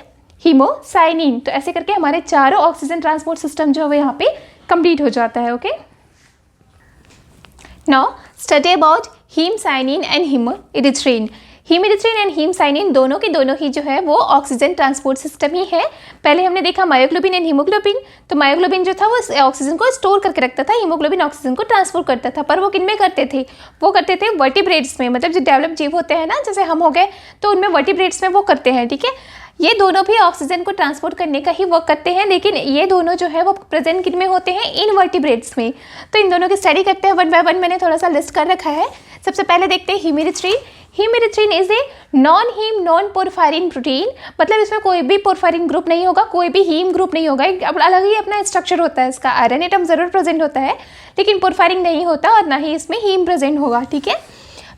hemocyanin. तो ऐसे करके हमारे चारों ऑक्सीजन ट्रांसपोर्ट सिस्टम जो है यहाँ पे कंप्लीट हो जाता है। Okay, now study about hemocyanin and hemerythrin. Hemerythrin and hemocyanin दोनों के दोनों ही जो है वो ऑक्सीजन ट्रांसपोर्ट सिस्टम ही है। पहले हमने देखा मायोग्लोबिन एंड हीमोग्लोबिन, तो मायोग्लोबिन जो था वो ऑक्सीजन को स्टोर करके रखता था, हीमोग्लोबिन ऑक्सीजन को ट्रांसपोर्ट करता था। पर वो किन में करते थे, वो करते थे वर्टिब्रेट्स में, मतलब जो डेवलप जीव होते हैं ना, जैसे हम हो गए, तो उनमें वर्टिब्रेट्स में वो करते हैं, ठीक है। ये दोनों भी ऑक्सीजन को ट्रांसपोर्ट करने का ही वर्क करते हैं, लेकिन ये दोनों जो है वो प्रेजेंट किन में होते हैं, इनवर्टिब्रेट्स में। तो इन दोनों की स्टडी करते हैं 1 बाय 1, मैंने थोड़ा सा लिस्ट कर रखा है। सबसे पहले देखते हैं hemerythrin. Hemerythrin is a non heme non porphyrin protein, मतलब इसमें कोई भी पोरफायरिन ग्रुप नहीं होगा, कोई भी हीम ग्रुप नहीं होगा, एक अलग ही अपना स्ट्रक्चर होता है इसका। आयरन एटम जरूर प्रेजेंट होता है लेकिन पोरफायरिन नहीं होता, और ना ही इसमें हीम प्रेजेंट होगा, ठीक है।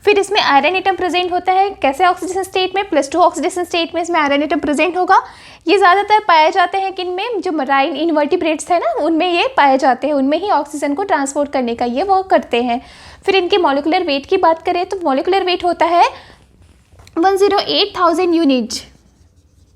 फिर इसमें आयरन एटम प्रेजेंट होता है, कैसे, ऑक्सीडेशन स्टेट में, +2 ऑक्सीडेशन स्टेट में इसमें आयरन एटम प्रेजेंट होगा। ये ज़्यादातर पाए जाते हैं किन में, जो मराइन इनवर्टिब्रेट्स है ना, उनमें ये पाए जाते हैं, उनमें ही ऑक्सीजन को ट्रांसपोर्ट करने का ये वर्क करते हैं। फिर इनके मॉलिकुलर वेट की बात करें तो मॉलिकुलर वेट होता है 108,000 यूनिट,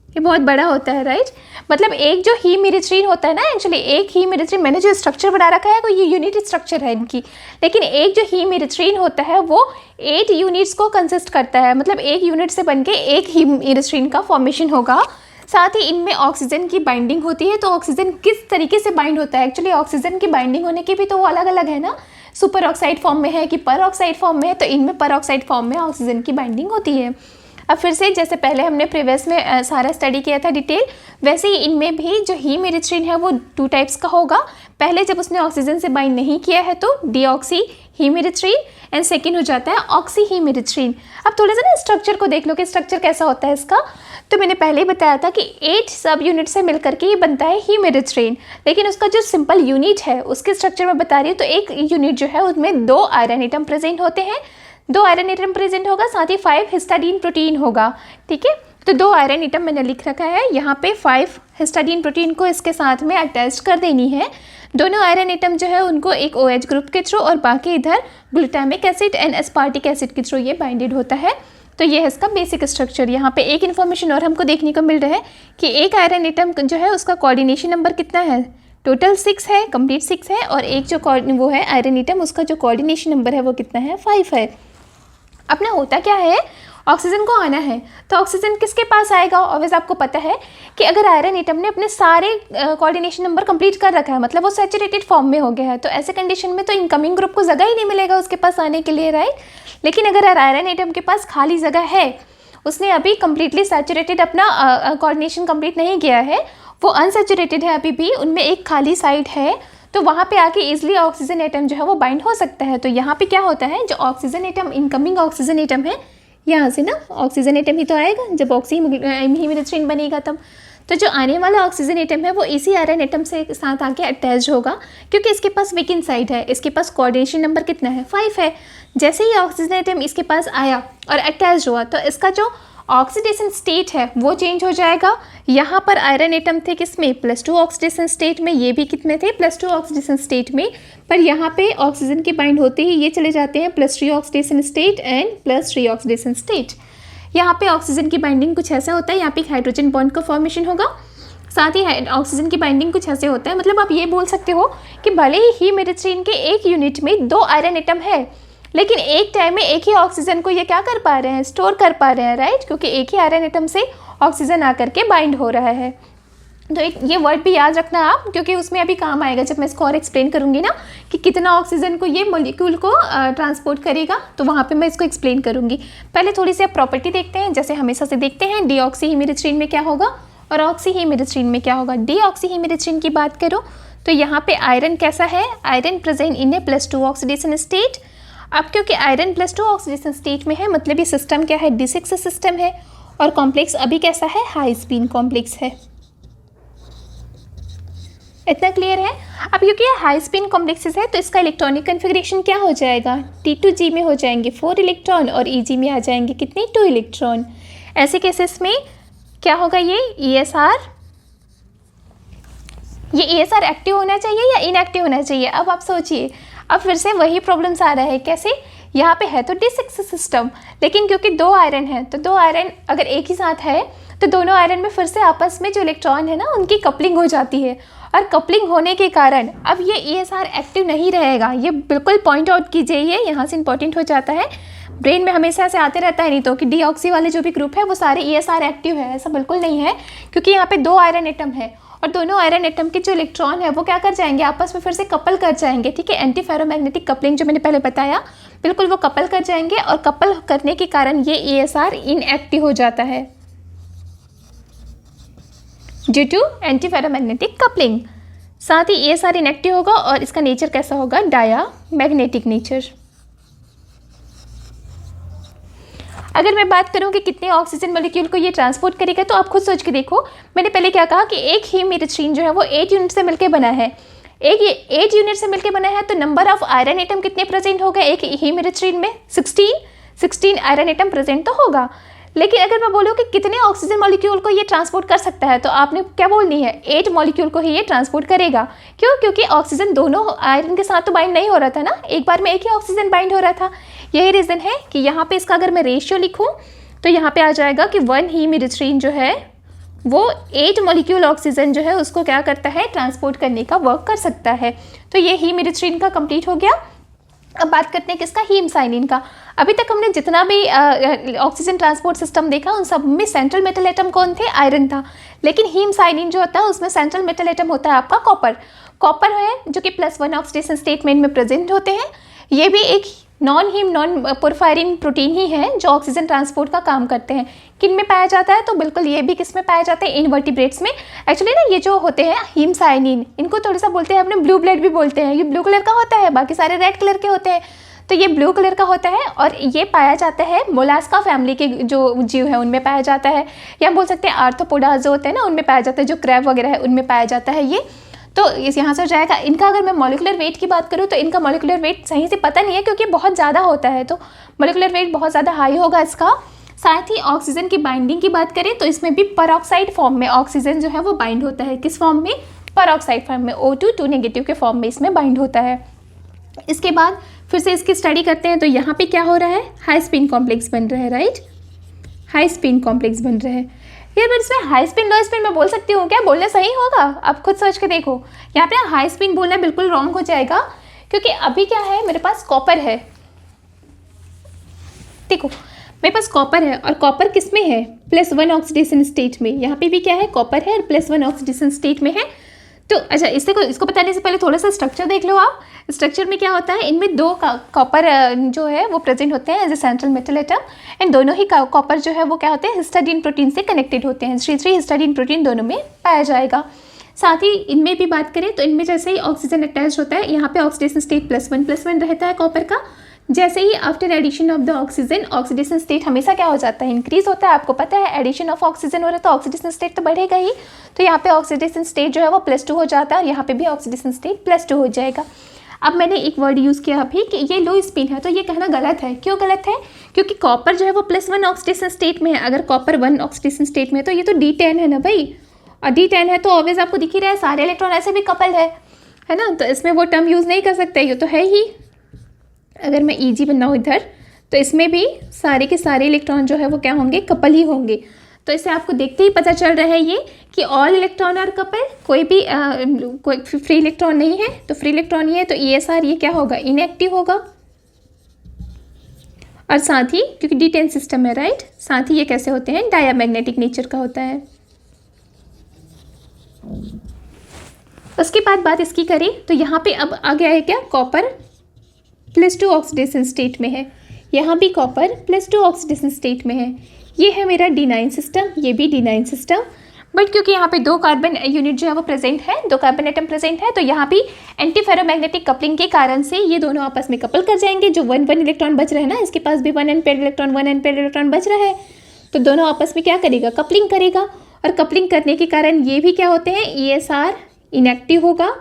ये बहुत बड़ा होता है, राइट। मतलब एक जो हीमेरिथ्रिन होता है ना, एक्चुअली एक हीमेरिथ्रिन, मैंने जो स्ट्रक्चर बना रखा है वो ये यूनिट स्ट्रक्चर है इनकी, लेकिन एक जो हीमेरिथ्रिन होता है वो 8 यूनिट्स को कंसिस्ट करता है, मतलब एक यूनिट से बनके एक हीमेरिथ्रिन का फॉर्मेशन होगा। साथ ही इनमें ऑक्सीजन की बाइंडिंग होती है, तो ऑक्सीजन किस तरीके से बाइंड होता है, एक्चुअली ऑक्सीजन की बाइंडिंग होने की भी तो वो अलग अलग है ना, सुपर ऑक्साइड फॉर्म में है कि पर ऑक्साइड फॉर्म में है, तो इनमें पर ऑक्साइड फॉर्म में ऑक्सीजन की बाइंडिंग होती है। अब फिर से जैसे पहले हमने प्रीवियस में सारा स्टडी किया था डिटेल, वैसे ही इनमें भी जो हीमेरिथ्रिन है वो 2 टाइप्स का होगा। पहले जब उसने ऑक्सीजन से बाइंड नहीं किया है तो डीऑक्सी हीमेरिथ्रिन एंड सेकेंड हो जाता है ऑक्सीहीमेरिथ्रिन। अब थोड़ा सा ना स्ट्रक्चर को देख लो कि स्ट्रक्चर कैसा होता है इसका। तो मैंने पहले ही बताया था कि 8 सब यूनिट से मिलकर के ये बनता है हीमेरिथ्रिन, लेकिन उसका जो सिंपल यूनिट है उसके स्ट्रक्चर में बता रही हूँ। तो एक यूनिट जो है उसमें 2 आयरन एटम प्रेजेंट होते हैं, 2 आयरन एटम प्रेजेंट होगा, साथ ही 5 हिस्टाडीन प्रोटीन होगा। ठीक है, तो 2 आयरन एटम मैंने लिख रखा है यहाँ पे, 5 हिस्टाडीन प्रोटीन को इसके साथ में अटैच कर देनी है। दोनों आयरन एटम जो है उनको एक OH ग्रुप के थ्रू और बाकी इधर glutamic acid and aspartic acid के थ्रू ये बाइंडेड होता है। तो ये है इसका बेसिक स्ट्रक्चर। यहाँ पे एक इन्फॉर्मेशन और हमको देखने को मिल रहा है कि एक आयरन एटम जो है उसका कोऑर्डिनेशन नंबर कितना है, टोटल 6 है, कंप्लीट 6 है, और एक जो वो है आयरन एटम उसका जो कोऑर्डिनेशन नंबर है वो कितना है, 5 है। अपना होता क्या है, ऑक्सीजन को आना है तो ऑक्सीजन किसके पास आएगा। ऑब्वियस आपको पता है कि अगर आयरन एटम ने अपने सारे कोऑर्डिनेशन नंबर कंप्लीट कर रखा है, मतलब वो सैचुरेटेड फॉर्म में हो गया है, तो ऐसे कंडीशन में तो इनकमिंग ग्रुप को जगह ही नहीं मिलेगा उसके पास आने के लिए, राइट। लेकिन अगर आयरन एटम के पास खाली जगह है, उसने अभी कंप्लीटली सैचुरेटेड अपना कोऑर्डिनेशन कंप्लीट नहीं किया है, वो अनसैचुरेटेड है अभी भी, उनमें एक खाली साइड है, तो वहाँ पे आके इजीली ऑक्सीजन एटम जो है वो बाइंड हो सकता है। तो यहाँ पे क्या होता है, जो oxygen atom incoming oxygen atom है, यहाँ से ना ऑक्सीजन एटम ही तो आएगा जब ऑक्सीहीमेरिथ्रिन बनेगा तब। तो जो आने वाला ऑक्सीजन एटम है वो इसी आयरन एटम से साथ आके अटैच होगा, क्योंकि इसके पास वीकेंड साइड है, इसके पास कोऑर्डिनेशन नंबर कितना है, 5 है। जैसे ही ऑक्सीजन एटम इसके पास आया और अटैच हुआ तो इसका जो ऑक्सीडेशन स्टेट है वो चेंज हो जाएगा। यहाँ पर आयरन एटम थे किसमें, +2 ऑक्सीडेशन स्टेट में, ये भी कितने थे, +2 ऑक्सीडेशन स्टेट में, पर यहाँ पे ऑक्सीजन की बाइंड होते ही ये चले जाते हैं +3 oxidation state and +3 oxidation state. यहाँ पे ऑक्सीजन की बाइंडिंग कुछ ऐसा होता है, यहाँ पे एक हाइड्रोजन बॉन्ड का फॉर्मेशन होगा, साथ ही ऑक्सीजन की बाइंडिंग कुछ ऐसे होता है। मतलब आप ये बोल सकते हो कि भले ही हीमेरिथ्रिन के एक यूनिट में 2 आयरन एटम है, लेकिन एक टाइम में एक ही ऑक्सीजन को ये क्या कर पा रहे हैं, स्टोर कर पा रहे हैं, राइट, क्योंकि एक ही आयरन एटम से ऑक्सीजन आकर के बाइंड हो रहा है। तो एक ये वर्ड भी याद रखना आप, क्योंकि उसमें अभी काम आएगा जब मैं इसको और एक्सप्लेन करूंगी ना कि कितना ऑक्सीजन को ये मॉलिक्यूल को ट्रांसपोर्ट करेगा, तो वहाँ पे मैं इसको एक्सप्लेन करूंगी। पहले थोड़ी सी आप प्रॉपर्टी देखते हैं, जैसे हमेशा से देखते हैं डीऑक्सीहीमेरिथ्रिन में क्या होगा और ऑक्सीहीमेरिथ्रिन में क्या होगा। डीऑक्सीहीमेरिथ्रिन की बात करो तो यहाँ पे आयरन कैसा है, iron present in A +2 oxidation state. अब क्योंकि आयरन +2 ऑक्सीडेशन स्टेट में है, मतलब ये सिस्टम क्या है, D6 सिस्टम है, और कॉम्प्लेक्स अभी कैसा है, हाई स्पिन कॉम्प्लेक्स है। इतना क्लियर है। अब क्योंकि ये हाई स्पिन कॉम्प्लेक्सेस है तो इसका इलेक्ट्रॉनिक कन्फिग्रेशन क्या हो जाएगा, T2G में हो जाएंगे 4 इलेक्ट्रॉन और EG में आ जाएंगे कितने, 2 इलेक्ट्रॉन। ऐसे केसेस में क्या होगा, ये ESR, ये ESR एक्टिव होना चाहिए या इनएक्टिव होना चाहिए। अब आप सोचिए, अब फिर से वही प्रॉब्लम्स आ रहा है, कैसे, यहाँ पे है तो D6 सिस्टम, लेकिन क्योंकि 2 आयरन है तो 2 आयरन अगर एक ही साथ है तो दोनों आयरन में फिर से आपस में जो इलेक्ट्रॉन है ना उनकी कपलिंग हो जाती है, और कपलिंग होने के कारण अब ये ESR एक्टिव नहीं रहेगा। ये बिल्कुल पॉइंट आउट कीजिए, ये यहाँ से इंपॉर्टेंट हो जाता है, ब्रेन में हमेशा से आते रहता है नहीं तो कि डीऑक्सी वाले जो भी ग्रुप है वो सारे ESR एक्टिव है, ऐसा बिल्कुल नहीं है, क्योंकि यहाँ पे 2 आयरन एटम है और दोनों आयरन एटम के जो इलेक्ट्रॉन है वो क्या कर जाएंगे, आपस में फिर से कपल कर जाएंगे। ठीक है, एंटी फेरोमैग्नेटिक कपलिंग जो मैंने पहले बताया, बिल्कुल वो कपल कर जाएंगे, और कपल करने के कारण ये ESR इनएक्टिव हो जाता है due to anti ferromagnetic coupling. साथ ही ESR इनएक्टिव होगा और इसका नेचर कैसा होगा, डाया मैग्नेटिक नेचर। अगर मैं बात करूं कि कितने ऑक्सीजन मॉलिक्यूल को ये ट्रांसपोर्ट करेगा, तो आप खुद सोच के देखो, मैंने पहले क्या कहा कि एक हीमेरिथ्रिन जो है वो 8 यूनिट से मिलकर बना है, एक ये 8 यूनिट से मिलकर बना है, तो नंबर ऑफ आयरन एटम कितने प्रेजेंट हो गए एक हीमेरिथ्रिन में, 16 आयरन एटम प्रेजेंट तो होगा। लेकिन अगर मैं बोलूँ कि कितने ऑक्सीजन मॉलिक्यूल को ये ट्रांसपोर्ट कर सकता है, तो आपने क्या बोलनी है, 8 मॉलिक्यूल को ही ये ट्रांसपोर्ट करेगा। क्यों, क्योंकि ऑक्सीजन दोनों आयरन के साथ तो बाइंड नहीं हो रहा था ना, एक बार में एक ही ऑक्सीजन बाइंड हो रहा था। यही रीज़न है कि यहाँ पे इसका अगर मैं रेशियो लिखूँ तो यहाँ पे आ जाएगा कि 1 हीमेरिथ्रिन जो है वो 8 मॉलिक्यूल ऑक्सीजन जो है उसको क्या करता है, ट्रांसपोर्ट करने का वर्क कर सकता है। तो ये हीमेरिथ्रिन का कंप्लीट हो गया। अब बात करते हैं किसका, हीमसाइनिन का। अभी तक हमने जितना भी ऑक्सीजन ट्रांसपोर्ट सिस्टम देखा उन सब में सेंट्रल मेटल एटम कौन थे, आयरन था, लेकिन हीमसाइनिन जो होता है उसमें सेंट्रल मेटल एटम होता है आपका कॉपर है, जो कि +1 ऑक्सीडेशन स्टेटमेंट में प्रेजेंट होते हैं। ये भी एक नॉन पोरफायरिन प्रोटीन ही है जो ऑक्सीजन ट्रांसपोर्ट का काम करते हैं। किन में पाया जाता है, तो बिल्कुल ये भी किस में पाया जाता है, इनवर्टिब्रेट्स में। एक्चुअली ना ये जो होते हैं हीमसाइनिन, इनको थोड़ा सा बोलते हैं अपने ब्लू ब्लड भी बोलते हैं, ये ब्लू कलर का होता है, बाकी सारे रेड कलर के होते हैं। तो ये ब्लू कलर का होता है और ये पाया जाता है मोलास्का फैमिली के जो जीव है उनमें पाया जाता है, या बोल सकते हैं आर्थ्रोपोडा जो होते हैं ना उनमें पाया जाता है, जो क्रैब वगैरह है उनमें पाया जाता है ये। तो इस यहाँ से हो जाएगा। इनका अगर मैं मॉलिकुलर वेट की बात करूँ तो इनका मॉलिकुलर वेट सही से पता नहीं है क्योंकि बहुत ज़्यादा होता है, तो मॉलिकुलर वेट बहुत ज़्यादा हाई होगा इसका। साथ ही ऑक्सीजन की बाइंडिंग की बात करें तो इसमें भी परऑक्साइड फॉर्म में ऑक्सीजन जो है वो बाइंड होता है। किस फॉर्म में? परऑक्साइड फॉर्म में, O2 नेगेटिव के फॉर्म में इसमें बाइंड होता है। इसके बाद फिर से इसकी स्टडी करते हैं तो यहाँ पे क्या हो रहा है, हाई स्पिन कॉम्प्लेक्स बन रहा है, राइट, हाई स्पिन कॉम्प्लेक्स बन रहा है। यार बट इसमें हाई स्पिन लो स्पिन मैं बोल सकती हूँ क्या? बोलना सही होगा? आप खुद सोच के देखो। यहाँ पे हाई स्पिन बोलना बिल्कुल रॉन्ग हो जाएगा क्योंकि अभी क्या है, मेरे पास कॉपर है, देखो मेरे पास कॉपर है और कॉपर किस में है, +1 ऑक्सीडेशन स्टेट में। यहाँ पे भी क्या है, कॉपर है और +1 ऑक्सीडेशन स्टेट में है। तो अच्छा इसको बताने से पहले थोड़ा सा स्ट्रक्चर देख लो आप। स्ट्रक्चर में क्या होता है, इनमें दो कॉपर जो है वो प्रेजेंट होते हैं as a central metal atom, and दोनों ही कॉपर जो है वो क्या होते हैं, हिस्टाडीन प्रोटीन से कनेक्टेड होते हैं। 3 हिस्टाडीन प्रोटीन दोनों में पाया जाएगा। साथ ही इनमें भी बात करें तो इनमें जैसे ही ऑक्सीजन अटैच होता है, यहाँ पे ऑक्सीडेशन स्टेट +1 रहता है कॉपर का। जैसे ही after addition of the oxygen, oxidation state हमेशा क्या हो जाता है, इंक्रीज होता है। आपको पता है एडिशन ऑफ ऑक्सीजन हो रहा है तो ऑक्सीडेशन स्टेट तो बढ़ेगा ही। तो यहाँ पे ऑक्सीडेशन स्टेट जो है वो +2 हो जाता है और यहाँ पे भी ऑक्सीडेशन स्टेट +2 हो जाएगा। अब मैंने एक वर्ड यूज़ किया अभी कि ये लो स्पिन है, तो ये कहना गलत है। क्यों गलत है? क्योंकि कॉपर जो है वो +1 ऑक्सीडेशन स्टेट में है। अगर कॉपर 1 ऑक्सीडेशन स्टेट में है तो ये तो D10 है ना भाई, और D10 है तो ऑब्वियस आपको दिख ही रहा है सारे इलेक्ट्रॉन ऐसे भी कपल है ना, तो इसमें वो टर्म यूज़ नहीं कर सकते, ये तो है ही। अगर मैं ईजी बनाऊँ इधर तो इसमें भी सारे के सारे इलेक्ट्रॉन जो है वो क्या होंगे, कपल ही होंगे। तो इसे आपको देखते ही पता चल रहा है ये कि ऑल इलेक्ट्रॉन आर कपल, कोई भी कोई फ्री इलेक्ट्रॉन नहीं है, तो फ्री इलेक्ट्रॉन ही है तो ESR ये क्या होगा, इनएक्टिव होगा। और साथ ही क्योंकि D10 सिस्टम है, राइट, साथ ही ये कैसे होते हैं, डायामैग्नेटिक नेचर का होता है। उसके बाद बात इसकी करें तो यहाँ पे अब आ गया है क्या, कॉपर +2 ऑक्सीडेशन स्टेट में है, यहाँ भी कॉपर +2 ऑक्सीडेशन स्टेट में है। ये है मेरा D9 सिस्टम, ये भी D9 सिस्टम। बट क्योंकि यहाँ पे 2 कार्बन यूनिट जो है वो प्रेजेंट है, 2 कार्बन एटम प्रेजेंट है, तो यहाँ भी एंटी फेरोमैग्नेटिक कपलिंग के कारण से ये दोनों आपस में कपल कर जाएंगे। जो 1 इलेक्ट्रॉन बच रहा है ना, इसके पास भी 1 अनपेयर्ड इलेक्ट्रॉन बच रहा है, तो दोनों आपस में क्या करेगा, कपलिंग करेगा। और कपलिंग करने के कारण ये भी क्या होते हैं, ESR इनएक्टिव होगा।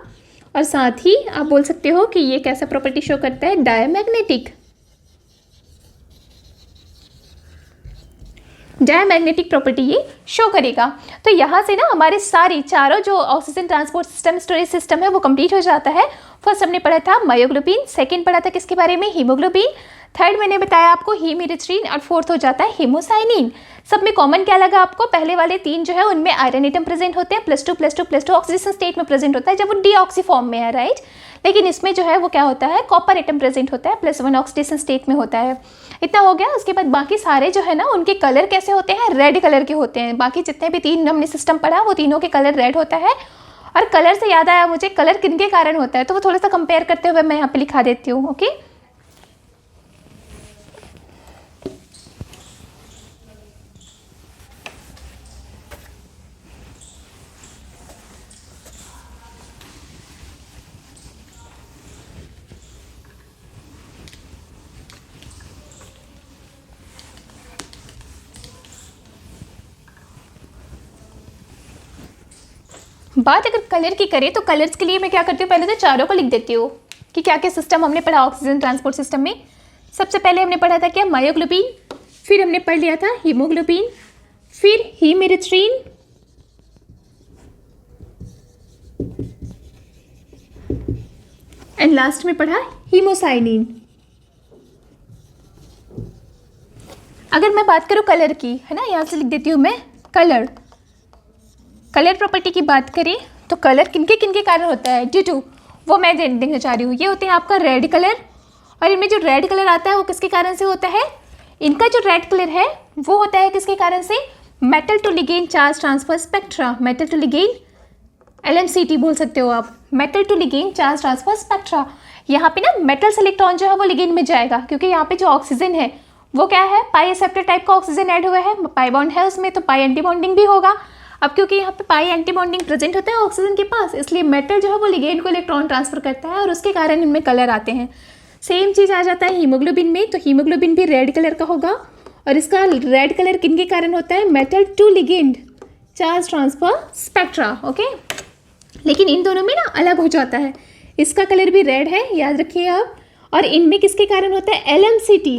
और साथ ही आप बोल सकते हो कि ये कैसा प्रॉपर्टी शो करता है, डायमैग्नेटिक प्रॉपर्टी ये शो करेगा। तो यहाँ से ना हमारे सारी चारों जो oxygen transport system, storage system है वो कंप्लीट हो जाता है। फर्स्ट हमने पढ़ा था मायोग्लोबिन, सेकंड पढ़ा था किसके बारे में, हीमोग्लोबिन, थर्ड मैंने बताया आपको हीमेरिथ्रिन, और फोर्थ हो जाता है हीमोसाइनिन। सब में कॉमन क्या लगा आपको, पहले वाले 3 जो है उनमें आयरन एटम प्रेजेंट होते हैं, +2 ऑक्सीडेशन स्टेट में प्रेजेंट होता है जब वो डीऑक्सी फॉर्म में है, राइट। लेकिन इसमें जो है वो क्या होता है, कॉपर एटम प्रेजेंट होता है, +1 ऑक्सीडेशन स्टेट में होता है। इतना हो गया। उसके बाद बाकी सारे जो है ना उनके कलर कैसे होते हैं, रेड कलर के होते हैं। बाकी जितने भी 3 हमने सिस्टम पढ़ा वो तीनों के कलर रेड होता है। और कलर से याद आया मुझे, कलर किनके कारण होता है, तो वो थोड़ा सा कंपेयर करते हुए मैं यहाँ पे लिखा देती हूँ, ओके। बात अगर कलर की करें तो कलर्स के लिए मैं क्या करती हूँ, पहले तो चारों को लिख देती हूँ कि क्या क्या सिस्टम हमने पढ़ा ऑक्सीजन ट्रांसपोर्ट सिस्टम में। सबसे पहले हमने पढ़ा था क्या, मायोग्लोबिन, फिर हमने पढ़ लिया था हीमोग्लोबिन, फिर हीमेरिथ्रिन, एंड लास्ट में पढ़ा हीमोसाइनिन। अगर मैं बात करूँ कलर की, है ना, यहाँ से लिख देती हूँ मैं कलर प्रॉपर्टी की बात करें तो कलर किनके किनके कारण होता है, ड्यू टू, वो मैं देखना चाह रही हूँ। ये होते हैं आपका रेड कलर, और इनमें जो रेड कलर आता है वो किसके कारण से होता है, इनका जो रेड कलर है वो होता है किसके कारण से, metal to ligand charge transfer spectra, metal to ligand, LMCT बोल सकते हो आप, metal to ligand charge transfer spectra. यहाँ पे ना मेटल्स इलेक्ट्रॉन जो है वो लिगेंड में जाएगा, क्योंकि यहाँ पे जो ऑक्सीजन है वो क्या है, पाई एक्सेप्टर टाइप का ऑक्सीजन ऐड हुआ है, पाई बॉन्ड है उसमें, तो पाई एंटी बॉन्डिंग भी होगा। अब क्योंकि यहाँ पे पाई एंटी बॉन्डिंग प्रेजेंट होता है ऑक्सीजन के पास, इसलिए मेटल जो है वो लिगेंड को इलेक्ट्रॉन ट्रांसफर करता है और उसके कारण इनमें कलर आते हैं। सेम चीज़ आ जाता है हीमोग्लोबिन में, तो हीमोग्लोबिन भी रेड कलर का होगा और इसका रेड कलर किन के कारण होता है, metal to ligand charge transfer spectra. Okay, लेकिन इन दोनों में ना अलग हो जाता है, इसका कलर भी रेड है, याद रखिए आप। और इनमें किसके कारण होता है, LMCT,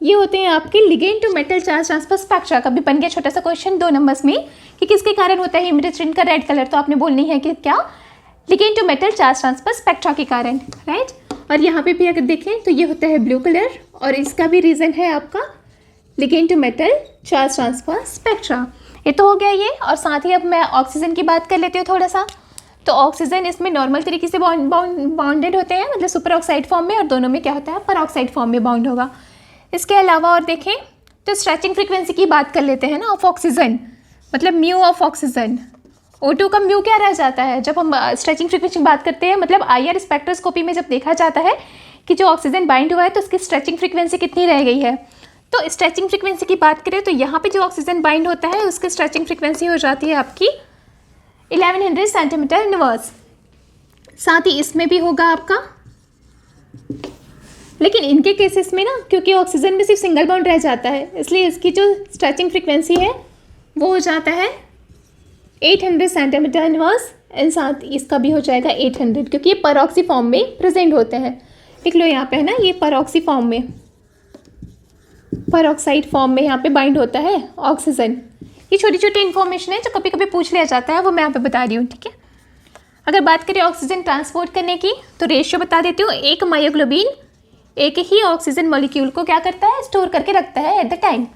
ये होते हैं आपके ligand to metal charge transfer spectra. कभी बन गया छोटा सा क्वेश्चन 2 नंबर्स में कि किसके कारण होता है हेमिरिस्ट्रिन का रेड कलर, तो आपने बोलनी है कि क्या, ligand to metal charge transfer spectra के कारण, राइट। और यहाँ पे भी अगर देखें तो ये होता है ब्लू कलर और इसका भी रीज़न है आपका ligand to metal charge transfer spectra. ये तो हो गया ये। और साथ ही अब मैं ऑक्सीजन की बात कर लेती हूँ थोड़ा सा। तो ऑक्सीजन इसमें नॉर्मल तरीके से बाउंडेड होते हैं, मतलब सुपर ऑक्साइड फॉर्म में, और दोनों में क्या होता है, पर ऑक्साइड फॉर्म में बाउंड होगा। इसके अलावा और देखें तो स्ट्रेचिंग फ्रीक्वेंसी की बात कर लेते हैं ना, ऑफ ऑक्सीजन, मतलब म्यू ऑफ ऑक्सीजन। O2 का म्यू क्या रह जाता है जब हम स्ट्रेचिंग फ्रीक्वेंसी की बात करते हैं, मतलब IR स्पेक्ट्रोस्कोपी में जब देखा जाता है कि जो ऑक्सीजन बाइंड हुआ है तो उसकी स्ट्रेचिंग फ्रीक्वेंसी कितनी रह गई है। तो स्ट्रेचिंग फ्रीक्वेंसी की बात करें तो यहाँ पे जो ऑक्सीजन बाइंड होता है उसकी स्ट्रेचिंग फ्रीक्वेंसी हो जाती है आपकी 1100 सेंटीमीटर इनवर्स। साथ ही इसमें भी होगा आपका, लेकिन इनके केसेस में ना क्योंकि ऑक्सीजन में सिर्फ सिंगल बॉन्ड रह जाता है, इसलिए इसकी जो स्ट्रेचिंग फ्रीक्वेंसी है वो हो जाता है 800 सेंटीमीटर इनवर्स, एंड साथ इसका भी हो जाएगा 800, क्योंकि ये परऑक्सी फॉर्म में प्रेजेंट होते हैं। लिख लो यहाँ पे है ना, ये परऑक्सी फॉर्म में, परऑक्साइड फॉर्म में यहाँ पे बाइंड होता है ऑक्सीजन। ये छोटी छोटी इन्फॉर्मेशन है जो कभी कभी पूछ लिया जाता है, वो मैं यहाँ पे बता रही हूँ, ठीक है। अगर बात करें ऑक्सीजन ट्रांसपोर्ट करने की तो रेशियो बता देती हूँ। एक मायोग्लोबिन एक ही ऑक्सीजन मॉलिक्यूल को क्या करता है, स्टोर करके रखता है एट द टाइम।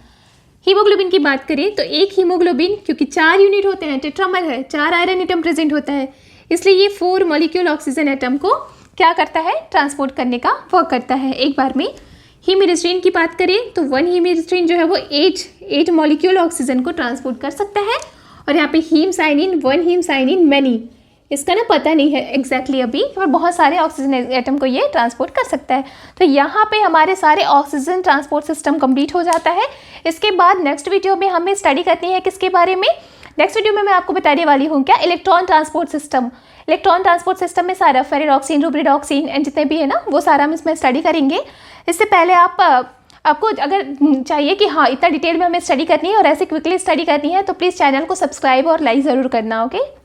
हीमोग्लोबिन की बात करें तो एक हीमोग्लोबिन, क्योंकि 4 यूनिट होते हैं, टेट्रामर है, 4 आयरन एटम प्रेजेंट होता है, इसलिए ये 4 मॉलिक्यूल ऑक्सीजन एटम को क्या करता है, ट्रांसपोर्ट करने का वर्क करता है एक बार में। हीमिरिस्ट्रिन की बात करें तो 1 हीमिरिस्ट्रिन जो है वो 8 मॉलिक्यूल ऑक्सीजन को ट्रांसपोर्ट कर सकता है। और यहाँ पे हीम साइनिन 1 हीम साइनिन मैनी, इसका ना पता नहीं है एग्जैक्टली अभी, पर बहुत सारे ऑक्सीजन एटम को ये ट्रांसपोर्ट कर सकता है। तो यहाँ पे हमारे सारे ऑक्सीजन ट्रांसपोर्ट सिस्टम कंप्लीट हो जाता है। इसके बाद नेक्स्ट वीडियो में हमें स्टडी करनी है किसके बारे में, नेक्स्ट वीडियो में मैं आपको बताने वाली हूँ क्या, electron transport system. Electron transport system में सारा फेरेडॉक्सिन, रुब्रिडॉक्सिन एंड जितने भी है ना वो सारा हम इसमें स्टडी करेंगे। इससे पहले आपको अगर चाहिए कि हाँ इतना डिटेल में हमें स्टडी करनी है और ऐसे क्विकली स्टडी करनी है तो प्लीज़ चैनल को सब्सक्राइब और लाइक ज़रूर करना, ओके।